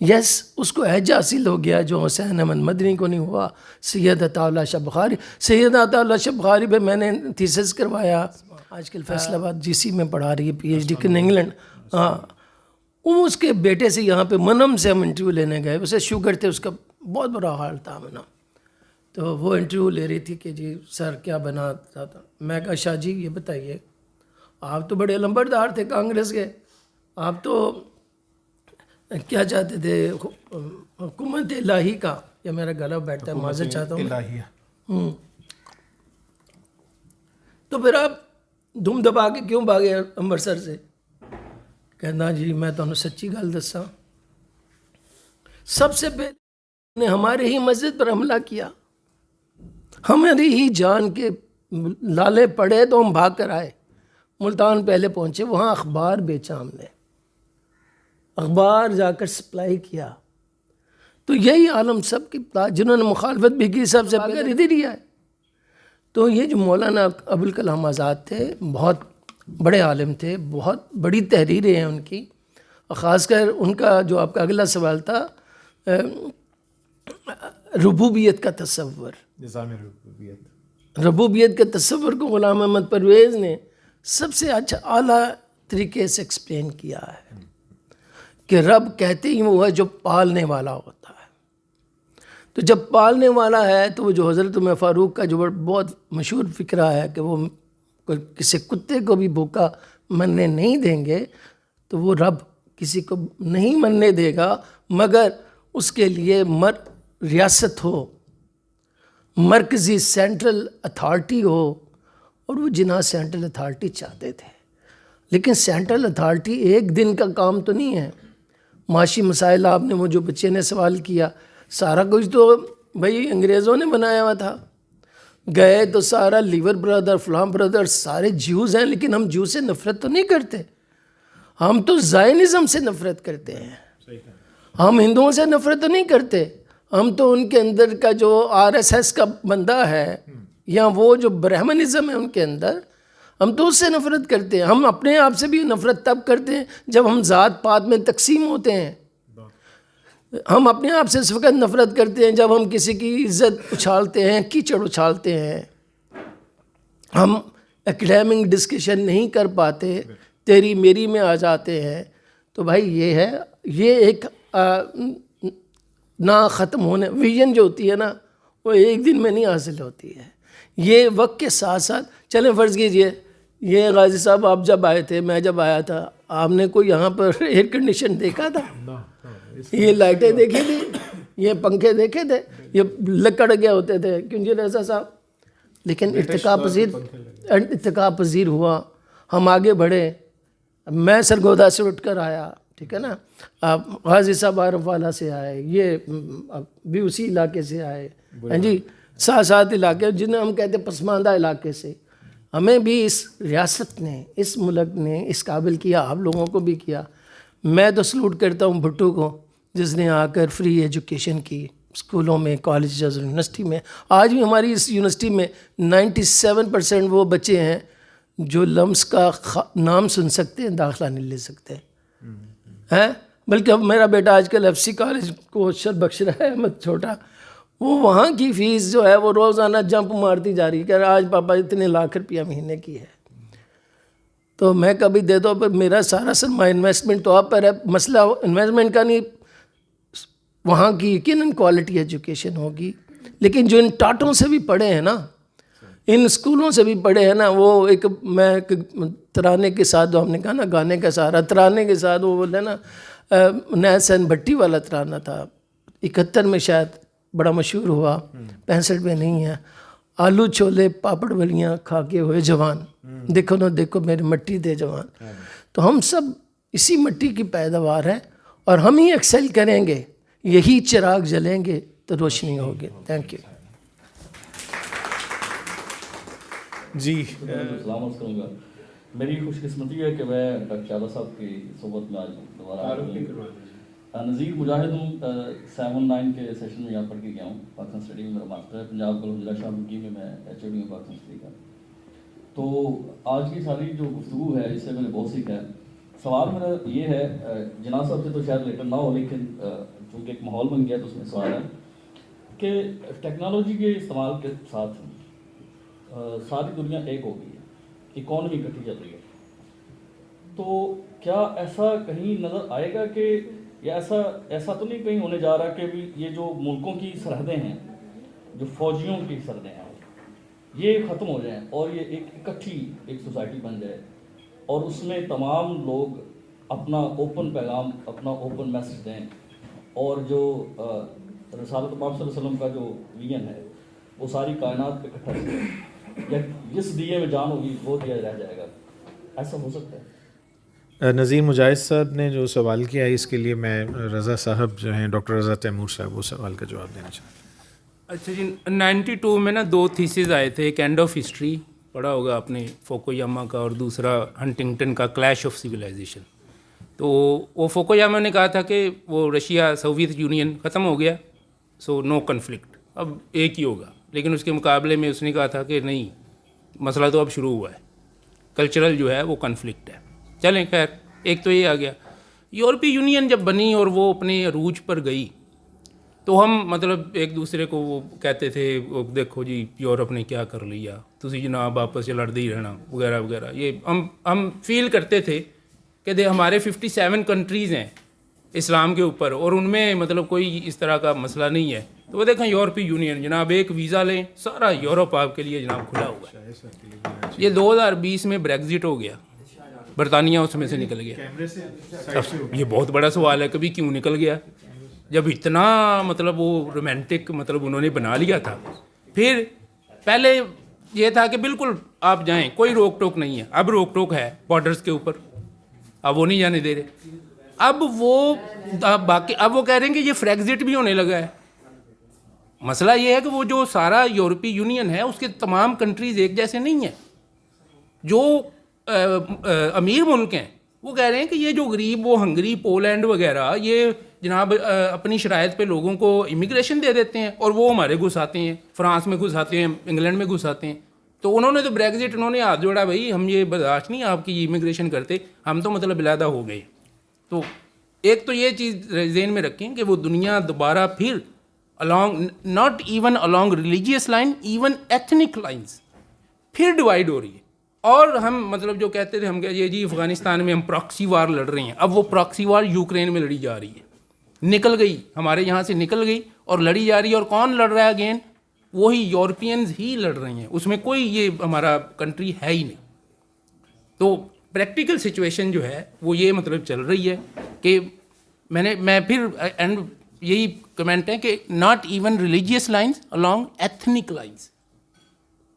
یس اس کو اعزاز حاصل ہو گیا جو حسین احمد مدنی کو نہیں ہوا. سید عطا اللہ شاہ بخاری, سید عطا اللہ شاہ بخاری پہ میں نے تھیسس کروایا, آج کل فیصل آباد جی سی میں پڑھا رہی ہے P H D in England. ہاں وہ اس کے بیٹے سے یہاں پہ منم سے ہم انٹرویو لینے گئے. اسے شوگر تھے, اس کا بہت برا حال تھا منم. تو وہ انٹرویو لے رہی تھی کہ جی سر کیا بنا تھا. میں کہا شاہ جی یہ بتائیے, آپ تو بڑے لمبردار تھے کانگریس کے, آپ تو کیا چاہتے تھے حکومت الہی کا, یا میرا گلا بیٹھتا ہے معذرت چاہتا ہوں. تو پھر آپ دھوم دبا کے کیوں بھاگے امرتسر سے؟ کہنا جی میں تمہیں سچی گل دساں, سب سے پہلے نے ہمارے ہی مسجد پر حملہ کیا, ہماری ہی جان کے لالے پڑے تو ہم بھاگ کر آئے. ملتان پہلے پہنچے, وہاں اخبار بیچا ہم نے, اخبار جا کر سپلائی کیا. تو یہی عالم سب کی جنہوں نے مخالفت بھی کی سب سے پہلے ادھر ہی آئے. تو یہ جو مولانا ابوالکلام آزاد تھے بہت بڑے عالم تھے, بہت بڑی تحریریں ہیں ان کی. خاص کر ان کا جو آپ کا اگلا سوال تھا ربوبیت کا تصور, ربوبیت کے تصور کو غلام احمد پرویز نے سب سے اچھا اعلیٰ طریقے سے ایکسپلین کیا ہے کہ رب کہتے ہی وہ ہے جو پالنے والا ہوتا ہے. تو جب پالنے والا ہے تو وہ جو حضرت عمر فاروق کا جو بہت مشہور فکرہ ہے کہ وہ کسی کتے کو بھی بھوکا مرنے نہیں دیں گے, تو وہ رب کسی کو نہیں مرنے دے گا مگر اس کے لیے ریاست ہو, مرکزی سینٹرل اتھارٹی ہو. اور وہ جناح سینٹرل اتھارٹی چاہتے تھے, لیکن سینٹرل اتھارٹی ایک دن کا کام تو نہیں ہے. معاشی مسائل آپ نے وہ جو بچے نے سوال کیا, سارا کچھ تو بھائی انگریزوں نے بنایا ہوا تھا. گئے تو سارا لیور برادر فلاں برادر سارے جیوز ہیں, لیکن ہم جیو سے نفرت تو نہیں کرتے, ہم تو زائنزم سے نفرت کرتے ہیں. ہم ہندوؤں سے نفرت تو نہیں کرتے, ہم تو ان کے اندر کا جو RSS کا بندہ ہے یا وہ جو برہمنزم ہے ان کے اندر, ہم تو اس سے نفرت کرتے ہیں. ہم اپنے آپ سے بھی نفرت تب کرتے ہیں جب ہم ذات پات میں تقسیم ہوتے ہیں. ہم اپنے آپ سے اس وقت نفرت کرتے ہیں جب ہم کسی کی عزت اچھالتے ہیں, کیچڑ اچھالتے ہیں. ہم ایکڈیمک ڈسکشن نہیں کر پاتے, تیری میری میں آ جاتے ہیں. تو بھائی یہ ہے, یہ ایک نہ ختم ہونے ویژن جو ہوتی ہے نا, وہ ایک دن میں نہیں حاصل ہوتی ہے. یہ وقت کے ساتھ ساتھ چلیں, فرض کیجئے یہ غازی صاحب آپ جب آئے تھے, میں جب آیا تھا, آپ نے کوئی یہاں پر ایئر کنڈیشن دیکھا تھا؟ یہ لائٹیں دیکھی تھی, یہ پنکھے دیکھے تھے, یہ لکڑ گئے ہوتے تھے, کیوں جی رضا صاحب؟ لیکن ارتقا پذیر ہوا, ہم آگے بڑھے. میں سرگودا سے اٹھ کر آیا, ٹھیک ہے نا, غازی صاحب عارف والا سے آئے, یہ بھی اسی علاقے سے آئے, ہاں جی, ساتھ علاقے جنہیں ہم کہتے ہیں پسماندہ علاقے سے. ہمیں بھی اس ریاست نے, اس ملک نے اس قابل کیا, آپ لوگوں کو بھی کیا. میں تو سلوٹ کرتا ہوں بھٹو کو, جس نے آ کر فری ایجوکیشن کی اسکولوں میں, کالجز, یونیورسٹی میں. آج بھی ہماری اس یونیورسٹی میں 97% وہ بچے ہیں جو لمس کا نام سن سکتے ہیں, داخلہ نہیں لے سکتے ہیں. بلکہ اب میرا بیٹا آج کل FC کالج کو شر بخش رہا ہے, احمد چھوٹا, وہ وہاں کی فیس جو ہے وہ روزانہ جمپ مارتی جا رہی ہے کہ آج پاپا اتنے لاکھ روپیہ مہینے کی ہے. تو میں کبھی دے دو, پر میرا سارا سرمایہ انویسٹمنٹ تو آپ پر ہے. مسئلہ انویسٹمنٹ کا نہیں, وہاں کی یقیناً کوالٹی ایجوکیشن ہوگی. لیکن جو ان ٹاٹوں سے بھی پڑھے ہیں نا, ان اسکولوں سے بھی پڑھے ہیں نا, وہ ایک میں ترانے کے ساتھ, جو ہم نے کہا نا گانے کا سہارا, ترانے کے ساتھ وہ بولے نا, نیل سین بھٹی والا ترانہ تھا, 71 میں شاید بڑا مشہور ہوا, 65 میں نہیں ہے. آلو چھولے پاپڑ ولیاں کھا کے ہوئے جوان, دیکھو نہ دیکھو میری مٹی دے جوان. تو ہم سب اسی مٹی کی پیداوار ہیں, اور ہم ہی ایکسل کریں گے, یہی چراغ جلیں گے تو روشنی ہوگی. Thank you. جی السلام عرض کروں گا. میری خوش قسمتی ہے کہ میں ڈاکٹر چادہ صاحب کی صحبت میں آج دوبارہ نذیر مجاہد ہوں. 7-9 کے سیشن میں یہاں پڑھ کے گیا ہوں. پاکستان اسٹڈی میں میرا ماسٹر ہے. پنجاب کالج ضلع شاہپور میں میں HOD ہوں پاکستان اسٹڈی کا. تو آج کی ساری جو گفتگو ہے اس سے میں نے بہت سیکھا ہے. سوال میرا یہ ہے, جناب صاحب سے تو شاید لیٹر نہ ہو, لیکن چونکہ ایک ماحول بن گیا تو اس میں سوال ہے کہ ٹیکنالوجی کے استعمال کے ساتھ ساری دنیا ایک ہو گئی ہے, اکانومی اکٹھی چل رہی ہے. تو کیا ایسا کہیں نظر آئے گا کہ یا ایسا تو نہیں کہیں ہونے جا رہا کہ بھی یہ جو ملکوں کی سرحدیں ہیں, جو فوجیوں کی سرحدیں ہیں, یہ ختم ہو جائیں اور یہ ایک اکٹھی ایک سوسائٹی بن جائے, اور اس میں تمام لوگ اپنا اوپن پیغام, اپنا اوپن میسج دیں, اور جو رسالت پاک صلی اللہ علیہ وسلم کا جو ویژن ہے وہ ساری کائنات پہ اکٹھا سے, یا جس دیے میں جان ہوگی وہ دیا رہ جائے گا, ایسا ہو سکتا ہے؟ نذیر مجاہد صاحب نے جو سوال کیا ہے, اس کے لیے میں رضا صاحب جو ہیں, ڈاکٹر رضا تیمور صاحب, وہ سوال کا جواب دینا چاہتا ہوں. اچھا جی, 92 میں نا 2 تھیسز آئے تھے. ایک اینڈ آف ہسٹری پڑھا ہوگا آپ نے فوکویاما کا, اور دوسرا ہنٹنگٹن کا کلیش آف سویلائزیشن. تو وہ فوکویاما نے کہا تھا کہ وہ رشیا سوویت یونین ختم ہو گیا, سو نو کنفلکٹ, اب ایک ہی ہوگا. لیکن اس کے مقابلے میں اس نے کہا تھا کہ نہیں, مسئلہ تو اب شروع ہوا ہے, کلچرل جو ہے وہ کنفلکٹ ہے. چلیں خیر, ایک تو یہ آ گیا. یورپی یونین جب بنی اور وہ اپنے عروج پر گئی, تو ہم مطلب ایک دوسرے کو وہ کہتے تھے, دیکھو جی یورپ نے کیا کر لیا, تسی جناب آپس سے لڑتے ہی رہنا وغیرہ وغیرہ. یہ ہم فیل کرتے تھے کہ ہمارے 57 کنٹریز ہیں اسلام کے اوپر, اور ان میں مطلب کوئی اس طرح کا مسئلہ نہیں ہے. تو وہ دیکھیں یورپی یونین, جناب ایک ویزا لیں, سارا یورپ آپ کے لیے جناب کھلا ہوا ہے. یہ 2020 میں بریگزٹ ہو گیا, برطانیہ اس میں سے نکل گیا. یہ بہت بڑا سوال ہے, کبھی کیوں نکل گیا, جب اتنا مطلب وہ رومانٹک مطلب انہوں نے بنا لیا تھا. پھر پہلے یہ تھا کہ بالکل آپ جائیں, کوئی روک ٹوک نہیں ہے. اب روک ٹوک ہے بارڈرز کے اوپر, اب وہ نہیں جانے دے رہے. اب وہ کہہ رہے ہیں کہ یہ فریگزٹ بھی ہونے لگا ہے. مسئلہ یہ ہے کہ وہ جو سارا یورپی یونین ہے اس کے تمام کنٹریز ایک جیسے نہیں ہیں. جو امیر ملک ہیں وہ کہہ رہے ہیں کہ یہ جو غریب, وہ ہنگری, پولینڈ وغیرہ, یہ جناب اپنی شرائط پہ لوگوں کو امیگریشن دے دیتے ہیں, اور وہ ہمارے گھساتے ہیں, فرانس میں گھساتے ہیں, انگلینڈ میں گھساتے ہیں. تو انہوں نے تو بریگزٹ, انہوں نے ہاتھ جوڑا, بھائی ہم یہ برداشت نہیں آپ کی امیگریشن کرتے, ہم تو مطلب علیحدہ ہو گئے. تو ایک تو یہ چیز ذہن میں رکھیں کہ وہ دنیا دوبارہ پھر along not even along religious line, even ethnic lines پھر ڈیوائڈ ہو رہی ہے. اور ہم مطلب جو کہتے تھے ہم کہ یہ جی افغانستان میں ہم پراکسی وار لڑ رہے ہیں, اب وہ پراکسی وار یوکرین میں لڑی جا رہی ہے, نکل گئی ہمارے یہاں سے نکل گئی اور لڑی جا رہی ہے. اور کون لڑ رہا ہے اگین؟ وہی یورپینز ہی لڑ رہے ہیں, اس میں کوئی یہ ہمارا کنٹری ہے ہی نہیں. تو پریکٹیکل سچویشن جو ہے وہ یہ مطلب چل رہی ہے کہ میں پھر اینڈ یہی کمنٹ ہے کہ not even religious lines along ethnic lines,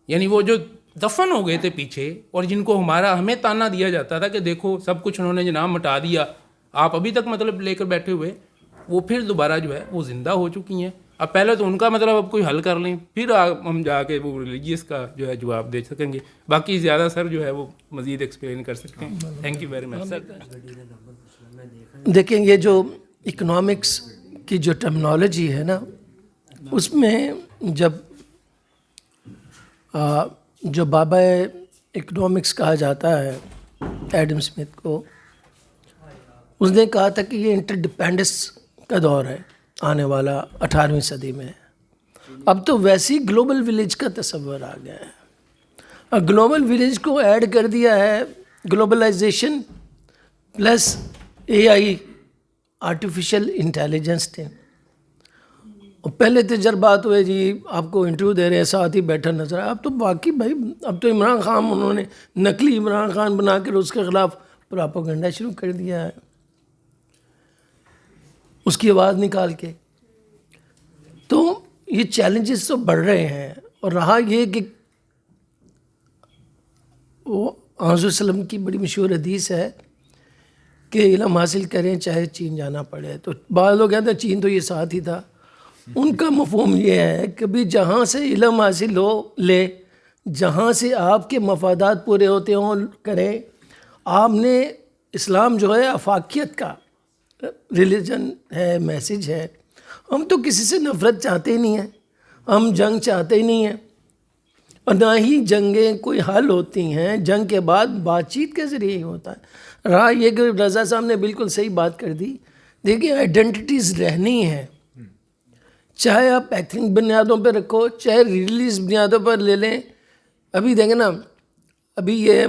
یعنی وہ جو دفن ہو گئے تھے پیچھے اور جن کو ہمیں تانا دیا جاتا تھا کہ دیکھو سب کچھ انہوں نے جناب مٹا دیا, آپ ابھی تک مطلب لے کر بیٹھے ہوئے, وہ پھر دوبارہ جو ہے وہ زندہ ہو چکی ہیں. اب پہلے تو ان کا مطلب اب کوئی حل کر لیں, پھر ہم جا کے وہ ریلیجیس کا جو ہے جواب دے سکیں گے. باقی زیادہ سر جو ہے وہ مزید ایکسپلین کر سکتے ہیں. تھینک یو ویری مچ سر. دیکھیں یہ جو اکنامکس کی جو ٹرمنالوجی ہے نا, اس میں جب جو بابا اکنامکس کہا جاتا ہے ایڈم اسمتھ کو, اس نے کہا تھا کہ یہ انٹر ڈپینڈنس کا دور ہے آنے والا 18ویں صدی میں. اب تو ویسی گلوبل ولیج کا تصور آ گیا ہے, اور گلوبل ولیج کو ایڈ کر دیا ہے globalization plus AI artificial intelligence نے. اور پہلے تجربات ہوئے جی آپ کو انٹرویو دے رہے ہیں ساتھ ہی بیٹھا نظر آیا. اب تو باقی بھائی اب تو عمران خان انہوں نے نقلی عمران خان بنا کر اس کے خلاف پراپیگنڈا شروع کر دیا ہے, اس کی آواز نکال کے. تو یہ چیلنجز تو بڑھ رہے ہیں. اور رہا یہ کہ وہ حضور وسلم کی بڑی مشہور حدیث ہے کہ علم حاصل کریں چاہے چین جانا پڑے. تو بعض لوگ کہتے ہیں چین تو یہ ساتھ ہی تھا. ان کا مفہوم یہ ہے کہ بھی جہاں سے علم حاصل ہو لے, جہاں سے آپ کے مفادات پورے ہوتے ہوں کریں. آپ نے اسلام جو ہے آفاقیت کا ریلیجن ہے, میسیج ہے. ہم تو کسی سے نفرت چاہتے ہی نہیں ہیں, ہم جنگ چاہتے ہی نہیں ہیں, اور نہ ہی جنگیں کوئی حل ہوتی ہیں. جنگ کے بعد بات چیت کے ذریعے ہی ہوتا ہے. رہا یہ کہ رضا صاحب نے بالکل صحیح بات کر دی. دیکھیے آئیڈینٹیٹیز رہنی ہیں, چاہے آپ ایتھنک بنیادوں پہ رکھو چاہے ریلیجیس بنیادوں پر لے لیں. ابھی دیکھیں نا, ابھی یہ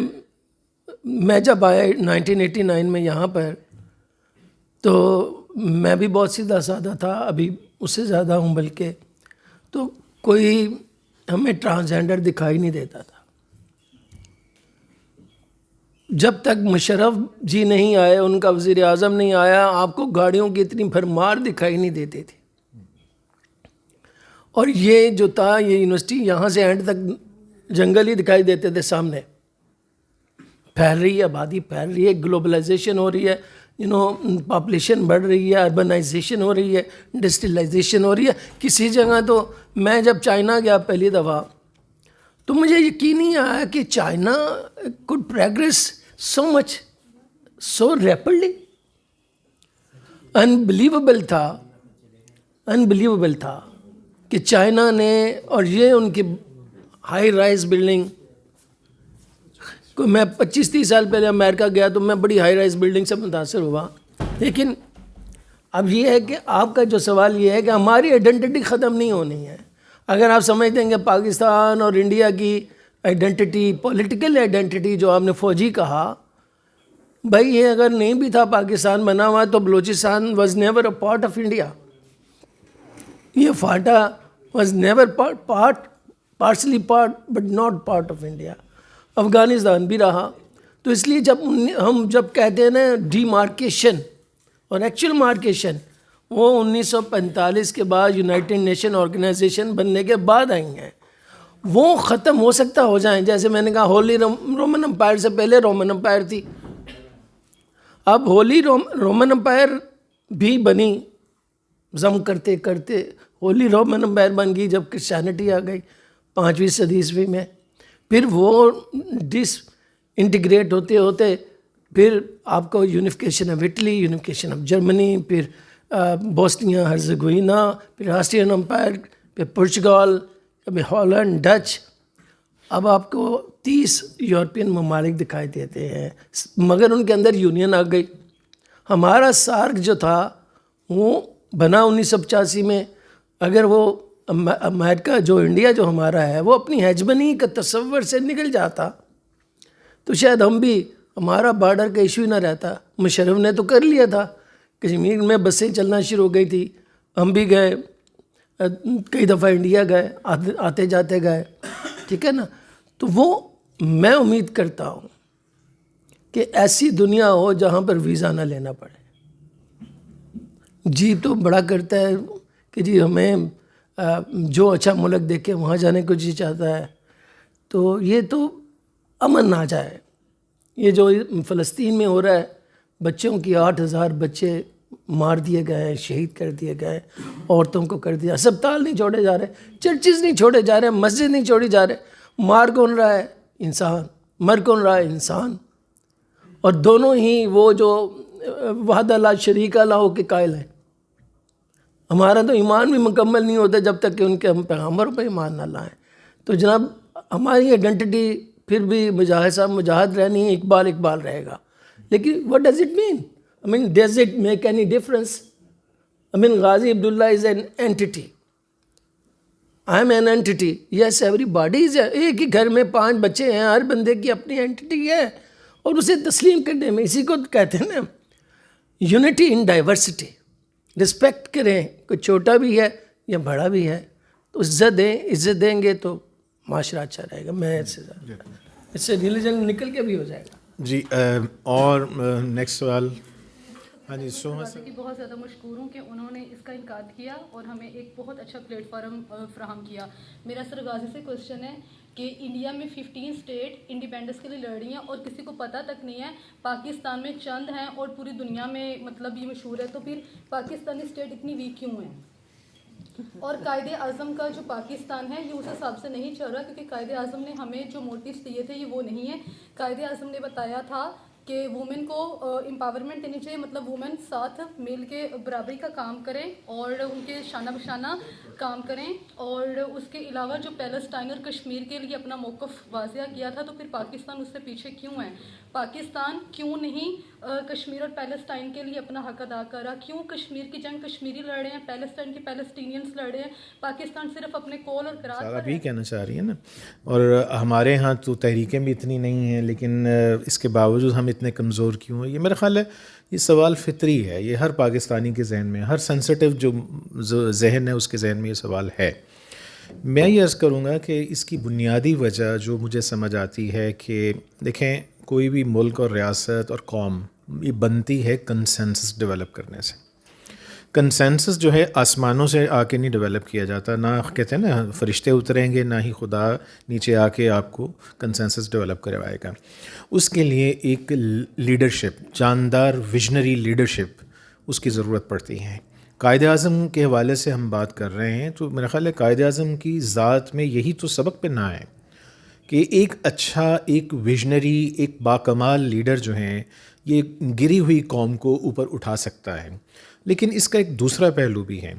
میں جب آیا 1989 میں یہاں پر, تو میں بھی بہت سیدھا سادہ تھا, ابھی اس سے زیادہ ہوں بلکہ. تو کوئی ہمیں ٹرانسجینڈر دکھائی نہیں دیتا تھا. جب تک مشرف جی نہیں آئے, ان کا وزیر اعظم نہیں آیا, آپ کو گاڑیوں کی اتنی بھرمار دکھائی نہیں دیتی تھی. اور یہ جو تھا یہ یونیورسٹی یہاں سے اینڈ تک جنگل ہی دکھائی دیتے تھے سامنے. پھیل رہی ہے, آبادی پھیل رہی ہے, گلوبلائزیشن ہو رہی ہے, پاپولیشن بڑھ رہی ہے, اربنائزیشن ہو رہی ہے, انڈسٹریلائزیشن ہو رہی ہے. کسی جگہ تو میں جب چائنا گیا پہلی دفعہ تو مجھے یقین نہیں آیا کہ China could progress so much so rapidly. unbelievable تھا کہ چائنا نے, اور یہ ان کی ہائی رائز بلڈنگ, میں 25-30 سال پہلے امریکہ گیا تو میں بڑی ہائی رائز بلڈنگ سے متاثر ہوا. لیکن اب یہ ہے کہ آپ کا جو سوال یہ ہے کہ ہماری آئیڈینٹی ختم نہیں ہونی ہے. اگر آپ سمجھتے ہیں کہ پاکستان اور انڈیا کی آئیڈینٹی, پولیٹیکل آئیڈینٹی جو آپ نے فوجی کہا, بھائی یہ اگر نہیں بھی تھا پاکستان بنا ہوا تو Baluchistan was never a part of India. یہ FATA was never partly part but not part of India. Afghanistan بھی رہا. تو اس لیے ہم جب کہتے ہیں نا ڈی مارکیشن اور ایکچوئل مارکیشن, وہ 1945 کے بعد یونائٹڈ نیشن آرگنائزیشن بننے کے بعد آئی ہیں. وہ ختم ہو سکتا ہو جائیں. جیسے میں نے کہا ہولی رومن امپائر سے پہلے رومن امپائر تھی. اب ہولی رومن امپائر بھی بنی, ضم کرتے کرتے ہولی رومن امپائر بن گئی جب کرسچینٹی آ گئی 5ویں صدی عیسوی میں. پھر وہ ڈس انٹیگریٹ ہوتے ہوتے پھر آپ کو unification of Italy, unification of Germany, پھر بوسنیا ہرزیگوینا, پھر آسٹرین امپائر, پھر پرتگال, پھر ہالینڈ, ڈچ. اب آپ کو 30 یورپین ممالک دکھائی دیتے ہیں, مگر ان کے اندر یونین آ گئی. ہمارا سارک جو تھا وہ بنا 1985 میں. اگر وہ امریکہ جو انڈیا جو ہمارا ہے وہ اپنی ہیجمنی کا تصور سے نکل جاتا تو شاید ہم بھی, ہمارا بارڈر کا ایشو ہی نہ رہتا. مشرف نے تو کر لیا تھا, کشمیر میں بسیں چلنا شروع ہو گئی تھی, ہم بھی گئے, کئی دفعہ انڈیا گئے, آتے جاتے گئے, ٹھیک ہے نا. تو وہ میں امید کرتا ہوں کہ ایسی دنیا ہو جہاں پر ویزا نہ لینا پڑے. جی تو بڑا کرتا ہے کہ جی ہمیں جو اچھا ملک دیکھے وہاں جانے کو جی چاہتا ہے. تو یہ تو امن نہ جائے. یہ جو فلسطین میں ہو رہا ہے, بچوں کی 8,000 بچے مار دیے گئے, شہید کر دیے گئے, عورتوں کو کر دیا, اسپتال نہیں چھوڑے جا رہے, چرچز نہیں چھوڑے جا رہے, مسجد نہیں چھوڑی جا رہے. مار کون رہا ہے؟ انسان. مر کون رہا ہے؟ انسان. اور دونوں ہی وہ جو وحدہ لا شریک لہ کے قائل ہیں. ہمارا تو ایمان بھی مکمل نہیں ہوتا جب تک کہ ان کے ہم پیغمبروں پہ ایمان نہ لائیں. تو جناب ہماری آئیڈینٹی پھر بھی مجاہد صاحب مجاہد رہنی ہے, اقبال اقبال رہے گا. لیکن what does it mean? I mean, does it make any difference? I mean, Ghazi Abdullah is an entity. I am an entity. Yes, everybody is. ایک ہی گھر میں 5 بچے ہیں, ہر بندے کی اپنی اینٹی ہے, اور اسے تسلیم کرنے میں, اسی کو کہتے ہیں نا یونٹی ان ڈائیورسٹی. رسپیکٹ کریں, کوئی چھوٹا بھی ہے یا بڑا بھی ہے تو عزت دیں. عزت دیں گے تو معاشرہ اچھا رہے گا. میں اس سے ریلیجن نکل کے بھی ہو جائے گا. جی اور نیکسٹ سوال. ہاں جی سوما بات ہے کہ بہت زیادہ مشکور ہوں کہ انہوں نے اس کا انعقاد کیا اور ہمیں ایک بہت اچھا پلیٹ فارم فراہم کیا. میرا سر غازی سے کوشچن ہے کہ انڈیا میں 15 اسٹیٹ انڈیپینڈنس کے لیے لڑ رہی ہیں اور کسی کو پتہ تک نہیں ہے. پاکستان میں چند ہیں اور پوری دنیا میں مطلب یہ مشہور ہے. تو پھر پاکستانی اسٹیٹ اتنی ویک کیوں ہیں؟ اور قائد اعظم کا جو پاکستان ہے یہ اس حساب سے نہیں چل رہا, کیونکہ قائد اعظم نے ہمیں جو موٹیوز دیے تھے یہ وہ نہیں ہے. قائد اعظم نے بتایا تھا کہ وومن کو امپاورمنٹ دینی چاہیے, مطلب وومن ساتھ مل کے برابری کا کام کریں اور ان کے شانہ بشانہ کام کریں. اور اس کے علاوہ جو پیلسٹائن اور کشمیر کے لیے اپنا موقف واضح کیا تھا, تو پھر پاکستان اس سے پیچھے کیوں ہے؟ پاکستان کیوں نہیں کشمیر اور پیلسٹائن کے لیے اپنا حق ادا کر رہا؟ کیوں کشمیر کی جنگ کشمیری لڑ رہے ہیں, پیلسٹائن کی پیلسٹینینس لڑ رہے ہیں, پاکستان صرف اپنے کول اور قرار پر آپ ہی کہنا چاہ رہی ہیں نا. اور ہمارے ہاں تو تحریکیں بھی اتنی نہیں ہیں, لیکن اس کے باوجود ہم اتنے کمزور کیوں ہیں؟ یہ میرا خیال ہے یہ سوال فطری ہے. یہ ہر پاکستانی کے ذہن میں, ہر سینسٹیو جو ذہن ہے اس کے ذہن میں یہ سوال ہے. میں یہ عرض کروں گا کہ اس کی بنیادی وجہ جو مجھے سمجھ آتی ہے کہ دیکھیں کوئی بھی ملک اور ریاست اور قوم یہ بنتی ہے کنسنسس ڈیولپ کرنے سے. کنسنسس جو ہے آسمانوں سے آ کے نہیں ڈیولپ کیا جاتا, نہ کہتے ہیں نا فرشتے اتریں گے, نہ ہی خدا نیچے آ کے آپ کو کنسنسس ڈیولپ کروائے گا. اس کے لیے ایک لیڈرشپ, جاندار ویژنری لیڈرشپ اس کی ضرورت پڑتی ہے. قائد اعظم کے حوالے سے ہم بات کر رہے ہیں تو میرا خیال ہے قائد اعظم کی ذات میں یہی تو سبق پہ نہ ہے کہ ایک اچھا, ایک ویژنری, ایک باکمال لیڈر جو ہیں یہ گری ہوئی قوم کو اوپر اٹھا سکتا ہے. لیکن اس کا ایک دوسرا پہلو بھی ہے.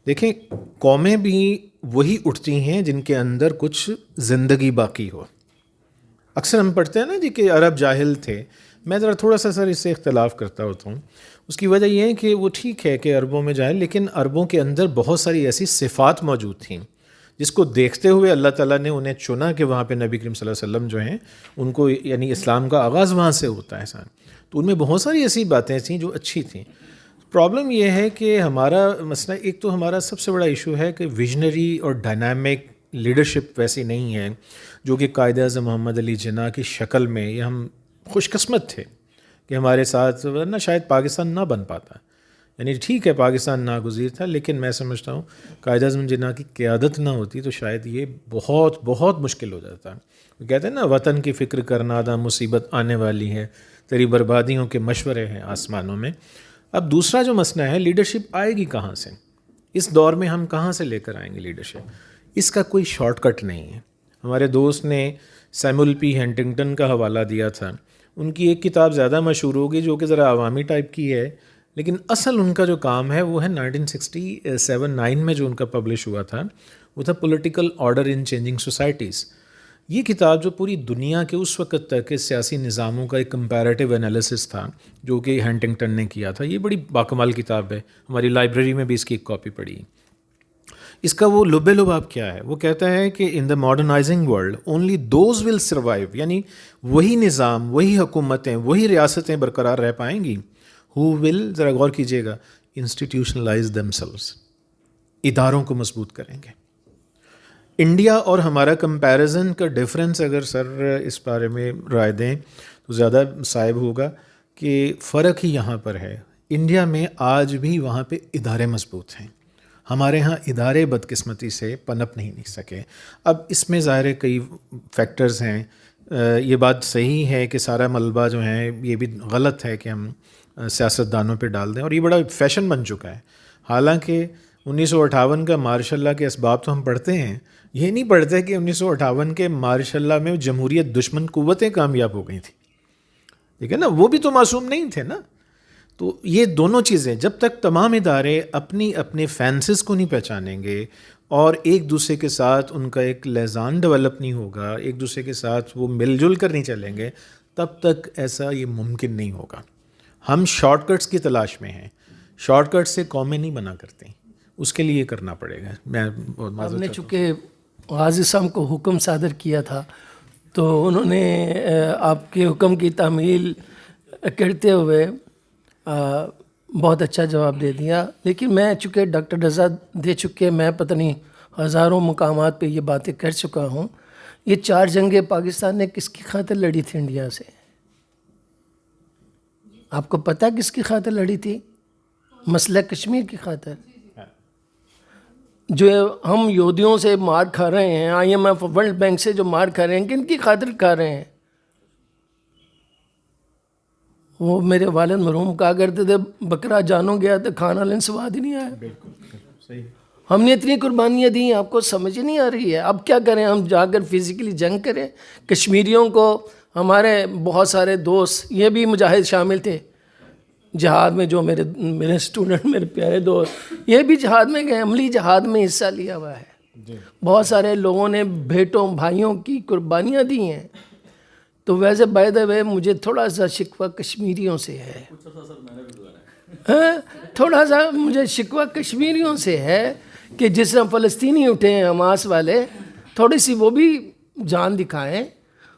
دیکھیں قومیں بھی وہی اٹھتی ہیں جن کے اندر کچھ زندگی باقی ہو. اکثر ہم پڑھتے ہیں نا جی کہ عرب جاہل تھے. میں ذرا تھوڑا سا سر اس سے اختلاف کرتا ہوتا ہوں. اس کی وجہ یہ ہے کہ وہ ٹھیک ہے کہ عربوں میں جاہل, لیکن عربوں کے اندر بہت ساری ایسی صفات موجود تھیں جس کو دیکھتے ہوئے اللہ تعالیٰ نے انہیں چنا کہ وہاں پہ نبی کریم صلی اللہ علیہ وسلم جو ہیں ان کو, یعنی اسلام کا آغاز وہاں سے ہوتا ہے سان. تو ان میں بہت ساری ایسی باتیں تھیں جو اچھی تھیں. پرابلم یہ ہے کہ ہمارا مسئلہ, ایک تو ہمارا سب سے بڑا ایشو ہے کہ ویژنری اور ڈائنامک لیڈرشپ ویسی نہیں ہے جو کہ قائد اعظم محمد علی جناح کی شکل میں. یہ ہم خوش قسمت تھے کہ ہمارے ساتھ, ورنہ شاید پاکستان نہ بن پاتا. یعنی ٹھیک ہے پاکستان ناگزیر تھا, لیکن میں سمجھتا ہوں قائد اعظم جناح کی قیادت نہ ہوتی تو شاید یہ بہت بہت مشکل ہو جاتا. وہ کہتے ہیں نا وطن کی فکر کرنا دا مصیبت آنے والی ہے, تیری بربادیوں کے مشورے ہیں آسمانوں میں. اب دوسرا جو مسئلہ ہے لیڈرشپ آئے گی کہاں سے؟ اس دور میں ہم کہاں سے لے کر آئیں گے لیڈرشپ؟ اس کا کوئی شارٹ کٹ نہیں ہے. ہمارے دوست نے سیمول پی ہینٹنگٹن کا حوالہ دیا تھا. ان کی ایک کتاب زیادہ مشہور ہوگی جو کہ ذرا عوامی ٹائپ کی ہے, لیکن اصل ان کا جو کام ہے وہ ہے 1967-9 میں جو ان کا پبلش ہوا تھا, وہ تھا political order in changing societies. یہ کتاب جو پوری دنیا کے اس وقت تک کے سیاسی نظاموں کا ایک کمپیریٹیو انالیسس تھا جو کہ ہینٹنگٹن نے کیا تھا. یہ بڑی باکمال کتاب ہے, ہماری لائبریری میں بھی اس کی ایک کاپی پڑی. اس کا وہ لب لباب کیا ہے؟ وہ کہتا ہے کہ in the modernising world only those will survive, یعنی وہی نظام، وہی حکومتیں، وہی ریاستیں برقرار رہ پائیں گی ہو ول، ذرا غور کیجیے گا، انسٹیٹیوشنلائز دیم سیلوز، اداروں کو مضبوط کریں گے. انڈیا اور ہمارا کمپیریزن کا ڈفرینس اگر سر اس بارے میں رائے دیں تو زیادہ صائب ہوگا کہ فرق ہی یہاں پر ہے. انڈیا میں آج بھی وہاں پہ ادارے مضبوط ہیں، ہمارے ہاں ادارے بدقسمتی سے پنپ نہیں سکے. اب اس میں ظاہر ہے کئی فیکٹرز ہیں. یہ بات صحیح ہے کہ سارا ملبہ جو ہے یہ بھی غلط ہے کہ ہم سیاستدانوں پہ ڈال دیں، اور یہ بڑا فیشن بن چکا ہے. حالانکہ 1958 کا مارشل لا کے اسباب تو ہم پڑھتے ہیں، یہ نہیں پڑھتے کہ 1958 کے مارشل لا میں جمہوریت دشمن قوتیں کامیاب ہو گئی تھیں. ٹھیک ہے نا، وہ بھی تو معصوم نہیں تھے نا. تو یہ دونوں چیزیں جب تک تمام ادارے اپنی اپنے فینسز کو نہیں پہچانیں گے اور ایک دوسرے کے ساتھ ان کا ایک لحظان ڈیولپ نہیں ہوگا، ایک دوسرے کے ساتھ وہ مل جل کر نہیں چلیں گے، تب تک ایسا یہ ممکن نہیں ہوگا. ہم شارٹ کٹس کی تلاش میں ہیں، شارٹ کٹ سے قومیں نہیں بنا کرتے، اس کے لیے یہ کرنا پڑے گا. میں ہم نے چونکہ غازی صاحب کو حکم صادر کیا تھا تو انہوں نے آپ کے حکم کی تعمیل کرتے ہوئے بہت اچھا جواب دے دیا. لیکن میں چونکہ ڈاکٹر رضا دے چکے، میں پتہ نہیں ہزاروں مقامات پہ یہ باتیں کر چکا ہوں. یہ 4 جنگیں پاکستان نے کس کی خاطر لڑی تھی انڈیا سے؟ آپ کو پتہ کس کی خاطر لڑی تھی؟ مسئلہ کشمیر کی خاطر. جو ہم یہودیوں سے مار کھا رہے ہیں، IMF ورلڈ بینک سے جو مار کھا رہے ہیں، کن کی خاطر کھا رہے ہیں؟ وہ میرے والد مرحوم کہا کرتے تھے بکرا جانو گیا تو کھانا لین سواد ہی نہیں آیا. صحیح. ہم نے اتنی قربانیاں دی، آپ کو سمجھ ہی نہیں آ رہی ہے. اب کیا کریں؟ ہم جا کر فزیکلی جنگ کریں؟ کشمیریوں کو، ہمارے بہت سارے دوست، یہ بھی مجاہد شامل تھے جہاد میں، جو میرے اسٹوڈنٹ، میرے پیارے دوست، یہ بھی جہاد میں گئے، عملی جہاد میں حصہ لیا ہوا ہے. بہت سارے لوگوں نے بیٹوں بھائیوں کی قربانیاں دی ہیں. تو ویسے بائی دا وے مجھے تھوڑا سا شکوہ کشمیریوں سے ہے، تھوڑا سا مجھے شکوہ کشمیریوں سے ہے کہ جس طرح فلسطینی اٹھے ہیں حماس والے، تھوڑی سی وہ بھی جان دکھائیں،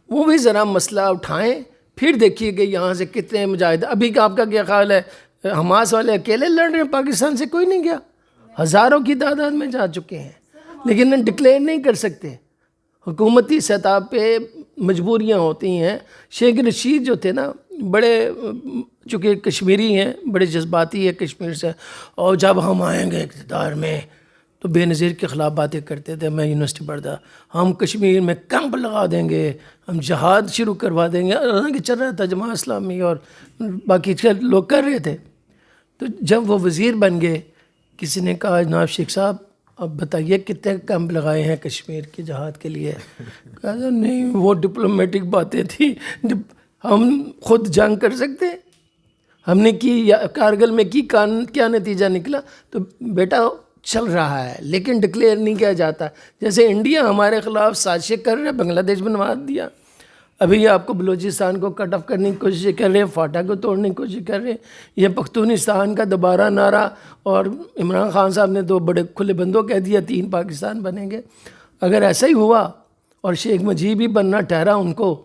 وہ بھی ذرا مسئلہ اٹھائیں. پھر دیکھیے کہ یہاں سے کتنے مجاہد. ابھی کا آپ کا کیا خیال ہے؟ حماس والے اکیلے لڑ رہے ہیں، پاکستان سے کوئی نہیں گیا، ہزاروں کی تعداد میں جا چکے ہیں، لیکن ڈکلیئر نہیں کر سکتے. حکومتی سطح پہ مجبوریاں ہوتی ہیں. شیخ رشید جو تھے نا، بڑے چونکہ کشمیری ہیں، بڑے جذباتی ہے کشمیر سے، اور جب ہم آئیں گے اقتدار میں تو بے نظیر کے خلاف باتیں کرتے تھے. میں یونیورسٹی پڑھتا، ہم کشمیر میں کیمپ لگا دیں گے، ہم جہاد شروع کروا دیں گے. حالانکہ چل رہا تھا، جماعت اسلامی اور باقی لوگ کر رہے تھے. تو جب وہ وزیر بن گئے، کسی نے کہا جناب شیخ صاحب اب بتائیے کتنے کیمپ لگائے ہیں کشمیر کے جہاد کے لیے؟ کہا نہیں، وہ ڈپلومیٹک باتیں تھیں، ہم خود جنگ کر سکتے. ہم نے کی کارگل میں کی، کیا نتیجہ نکلا؟ تو بیٹا چل رہا ہے لیکن ڈکلیئر نہیں کیا جاتا. جیسے انڈیا ہمارے خلاف سازشیں کر رہے، بنگلہ دیش بنوا دیا. ابھی آپ کو بلوچستان کو کٹ آف کرنے کی کوشش کر رہے ہیں، فاٹا کو توڑنے کی کوشش کر رہے ہیں. یہ پختونستان کا دوبارہ نعرہ، اور عمران خان صاحب نے تو بڑے کھلے بندوں کہہ دیا 3 پاکستان بنیں گے. اگر ایسا ہی ہوا اور شیخ مجیب ہی بننا ٹھہرا ان کو،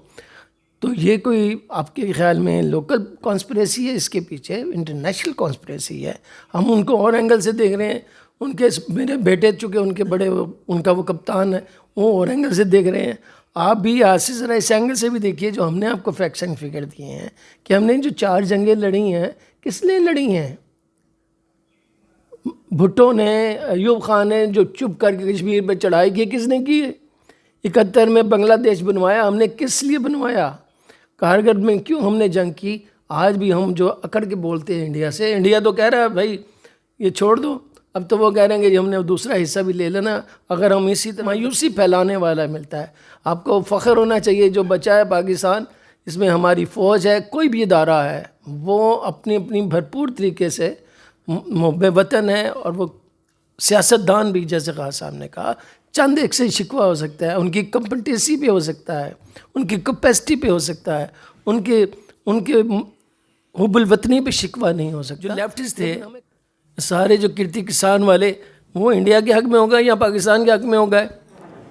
تو یہ کوئی آپ کے خیال میں لوکل کانسپریسی ہے اس کے پیچھے؟ انٹرنیشنل کانسپریسی ہے. ہم ان کو اور اینگل سے دیکھ رہے ہیں. ان کے میرے بیٹے چونکہ ان کے بڑے، ان کا وہ کپتان ہے، وہ اور اینگل سے دیکھ رہے ہیں. آپ بھی آج سے ذرا اس اینگل سے بھی دیکھیے جو ہم نے آپ کو فیکٹس اینڈ فگر دیے ہیں کہ ہم نے جو 4 جنگیں لڑی ہیں کس لیے لڑی ہیں. بھٹو نے، ایوب خان نے جو چپ کر کے کشمیر پہ چڑھائی کی، کس نے کی؟ 71 میں بنگلہ دیش بنوایا، ہم نے کس لیے بنوایا؟ کارگل میں کیوں ہم نے جنگ کی؟ آج بھی ہم جو اکڑ کے بولتے ہیں انڈیا سے، انڈیا تو کہہ رہا ہے بھائی یہ چھوڑ دو. اب تو وہ کہہ رہے ہیں کہ ہم نے دوسرا حصہ بھی لے لینا. اگر ہم اسی طرح مایوسی پھیلانے والا ملتا ہے. آپ کو فخر ہونا چاہیے جو بچا ہے پاکستان، اس میں ہماری فوج ہے، کوئی بھی ادارہ ہے، وہ اپنی اپنی بھرپور طریقے سے محب وطن ہے. اور وہ سیاستدان بھی، جیسے خان صاحب نے کہا، چند ایک سے شکوہ ہو سکتا ہے، ان کی کمپٹنسی پہ ہو سکتا ہے، ان کی کیپیسٹی پہ ہو سکتا ہے، ان کے حب الوطنی پہ شکوہ نہیں ہو سکتا. جو لیفٹسٹ تھے سارے، جو کرتی کسان والے، وہ انڈیا کے حق میں ہوگا یا پاکستان کے حق میں ہوگا.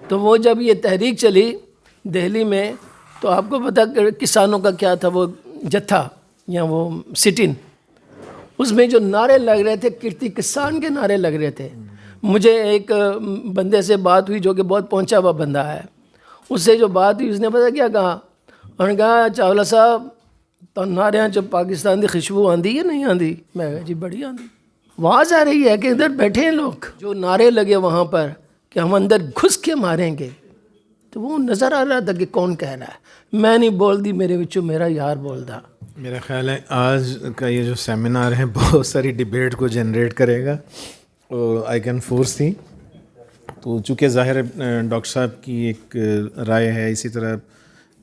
تو وہ جب یہ تحریک چلی دہلی میں تو آپ کو پتہ کسانوں کا کیا تھا, وہ جتھا یا وہ سٹن, اس میں جو نعرے لگ رہے تھے کیرتی کسان کے نعرے لگ رہے تھے. مجھے ایک بندے سے بات ہوئی جو کہ بہت پہنچا ہوا بندہ ہے, اس سے جو بات ہوئی اس نے پتہ کیا کہا, انہوں نے کہا چاولہ صاحب تو نعرے جو پاکستان کی خوشبو آندی ہے نہیں آندی؟ میں کہا جی بڑی آندی. آواز آ رہی ہے کہ ادھر بیٹھے ہیں لوگ, جو نعرے لگے وہاں پر کہ ہم اندر گھس کے ماریں گے, تو وہ نظر آ رہا تھا کہ کون کہہ رہا ہے. میں نہیں بول دی, میرے بچوں میرا یار بول دا. میرا خیال ہے آج کا یہ جو سیمینار ہے بہت ساری ڈیبیٹ کو جنریٹ کرے گا, آئی کین فورس تھی. تو چونکہ ظاہر ہے ڈاکٹر صاحب کی ایک رائے ہے, اسی طرح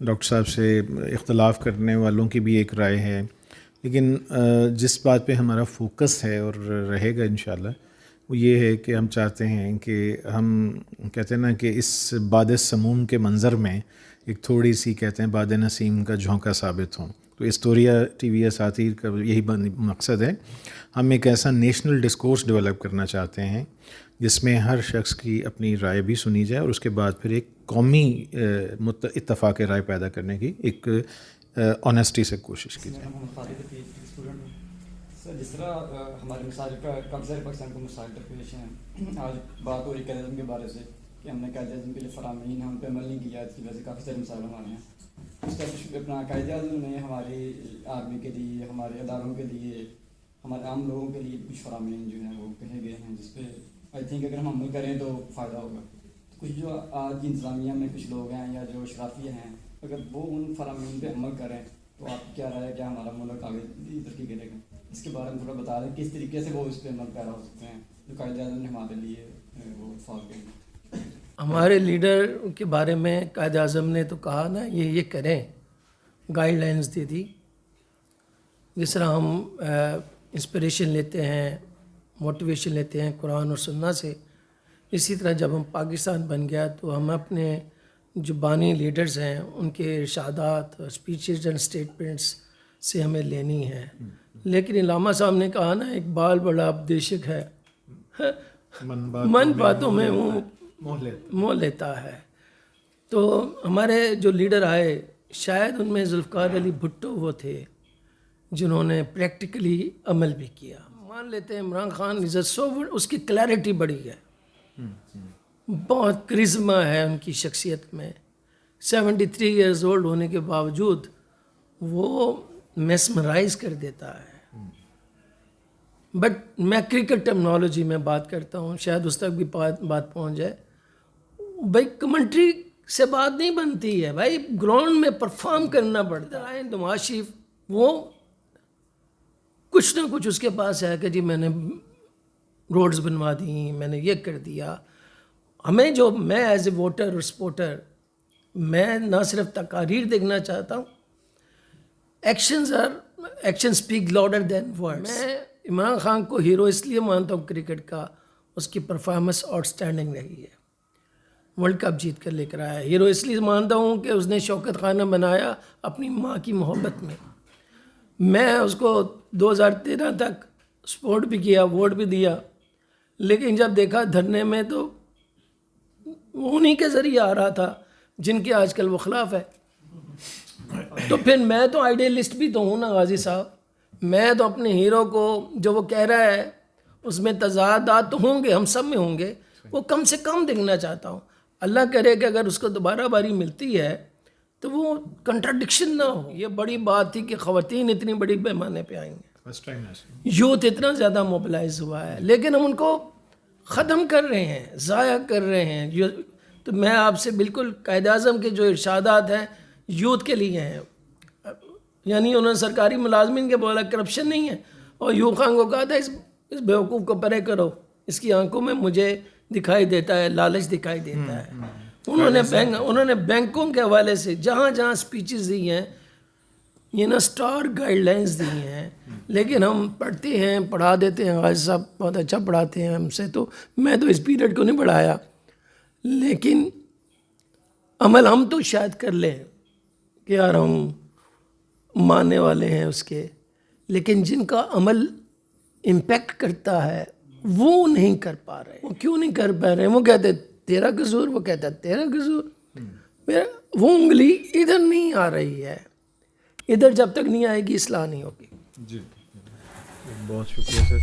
ڈاکٹر صاحب سے اختلاف کرنے والوں کی بھی ایک رائے ہے, لیکن جس بات پہ ہمارا فوکس ہے اور رہے گا انشاءاللہ وہ یہ ہے کہ ہم چاہتے ہیں کہ ہم کہتے ہیں نا کہ اس باد سموم کے منظر میں ایک تھوڑی سی کہتے ہیں باد نسیم کا جھونکا ثابت ہوں. تو اسٹوریا ٹی وی اساتیر کا یہی مقصد ہے. ہم ایک ایسا نیشنل ڈسکورس ڈیولپ کرنا چاہتے ہیں جس میں ہر شخص کی اپنی رائے بھی سنی جائے اور اس کے بعد پھر ایک قومی اتفاق رائے پیدا کرنے کی ایک آنیسٹی سے کوشش کی جائے. سر جس طرح ہمارے مسائل کا قبضہ پاکستان کو مسائل درپیش ہیں, آج بات ہو رہی قائد اعظم کے بارے سے کہ ہم نے قائد اعظم کے لیے فرامین ہم پہ عمل نہیں کیا, اس کی وجہ سے کافی سارے مسائل ہمارے ہیں. اس طرح اپنا قائد اعظم نے ہماری آرمی کے لیے, ہمارے اداروں کے لیے, ہمارے عام لوگوں کے لیے کچھ فرامین جو ہیں وہ کہے گئے ہیں جس پہ آئی تھنک اگر ہم عمل کریں تو فائدہ ہوگا. کچھ جو آج کی انتظامیہ میں کچھ لوگ ہیں یا جو اشرافیہ ہیں اگر وہ ان فرامین پہ عمل کریں تو آپ کیا رائے ہے کیا ہمارا ملک آگے ترقی کرے گا؟ اس کے بارے میں تھوڑا بتا دیں کس طریقے سے وہ اس پہ عمل پیرا ہو سکتے ہیں جو قائد اعظم نے ہمارے لیے وہ اتفاق کیا. ہمارے لیڈر کے بارے میں قائد اعظم نے تو کہا نا یہ کریں, گائیڈ لائنز دے دی. جس طرح ہم انسپریشن لیتے ہیں, موٹیویشن لیتے ہیں قرآن اور سنت سے, اسی طرح جب ہم پاکستان بن گیا تو ہم اپنے جو بانی لیڈرز ہیں ان کے ارشادات اور اسپیچز اینڈ اسٹیٹمنٹس سے ہمیں لینی ہے. لیکن علامہ صاحب نے کہا نا اقبال بڑا اپدیشک ہے, من باتوں میں موہ لیتا ہے. تو ہمارے جو لیڈر آئے شاید ان میں ذوالفقار علی بھٹو وہ تھے جنہوں نے پریکٹیکلی عمل بھی کیا. مان لیتے ہیں عمران خان اس کی کلیئرٹی بڑی ہے, بہت کرزما ہے ان کی شخصیت میں. 73 ایئرز اولڈ ہونے کے باوجود وہ میسمرائز کر دیتا ہے. بٹ میں کرکٹ ٹرمنالوجی میں بات کرتا ہوں, شاید اس تک بھی بات پہنچ جائے. بھائی کمنٹری سے بات نہیں بنتی ہے بھائی, گراؤنڈ میں پرفارم کرنا پڑتا ہے. نواز شریف وہ کچھ نہ کچھ اس کے پاس ہے کہ جی میں نے روڈز بنوا دی, میں نے یہ کر دیا. ہمیں جو میں ایز اے ووٹر اور سپورٹر میں نہ صرف تقاریر دیکھنا چاہتا ہوں, action speak louder than words. میں عمران خان کو ہیرو اس لیے مانتا ہوں کرکٹ کا, اس کی پرفارمنس آؤٹ اسٹینڈنگ رہی ہے, ورلڈ کپ جیت کر لے کر آیا. ہیرو اس لیے مانتا ہوں کہ اس نے شوکت خانہ بنایا اپنی ماں کی محبت میں. میں اس کو 2013 تک سپورٹ بھی کیا, ووٹ بھی دیا, لیکن جب دیکھا دھرنے میں تو انہی کے ذریعے آ رہا تھا جن کے آج کل وہ خلاف ہے. تو پھر میں تو آئیڈیلسٹ بھی تو ہوں نا غازی صاحب. میں تو اپنے ہیرو کو جو وہ کہہ رہا ہے اس میں تضادات تو ہوں گے, ہم سب میں ہوں گے, وہ کم سے کم دیکھنا چاہتا ہوں. اللہ کرے کہ اگر اس کو دوبارہ باری ملتی ہے تو وہ کنٹراڈکشن نہ ہو. یہ بڑی بات تھی کہ خواتین اتنی بڑی پیمانے پہ آئیں گے, یوتھ اتنا زیادہ موبلائز ہوا ہے, لیکن ہم ان کو ختم کر رہے ہیں, ضائع کر رہے ہیں. تو میں آپ سے بالکل قائد اعظم کے جو ارشادات ہیں یوتھ کے لیے ہیں, یعنی انہوں نے سرکاری ملازمین کے بولا کرپشن نہیں ہے, اور یوب خان کو کہا تھا اس بیوقوف کو پرے کرو, اس کی آنکھوں میں مجھے دکھائی دیتا ہے لالچ دکھائی دیتا ہے. انہوں نے بینکوں کے حوالے سے جہاں جہاں اسپیچز دی ہیں یہ نا اسٹار گائیڈ لائنز دی ہیں, لیکن ہم پڑھتے ہیں پڑھا دیتے ہیں. غازی صاحب بہت اچھا پڑھاتے ہیں ہم سے, تو میں تو اس پیریڈ کو نہیں پڑھایا, لیکن عمل ہم تو شاید کر لیں کہ یار ہم ماننے والے ہیں اس کے, لیکن جن کا عمل امپیکٹ کرتا ہے وہ نہیں کر پا رہے. وہ کیوں نہیں کر پا رہے؟ وہ کہتے تیرا قصور, وہ کہتا تیرا قصور. وہ انگلی ادھر نہیں آ رہی ہے, ادھر جب تک نہیں آئے گی اصلاح نہیں ہوگی. جی بہت شکریہ سر.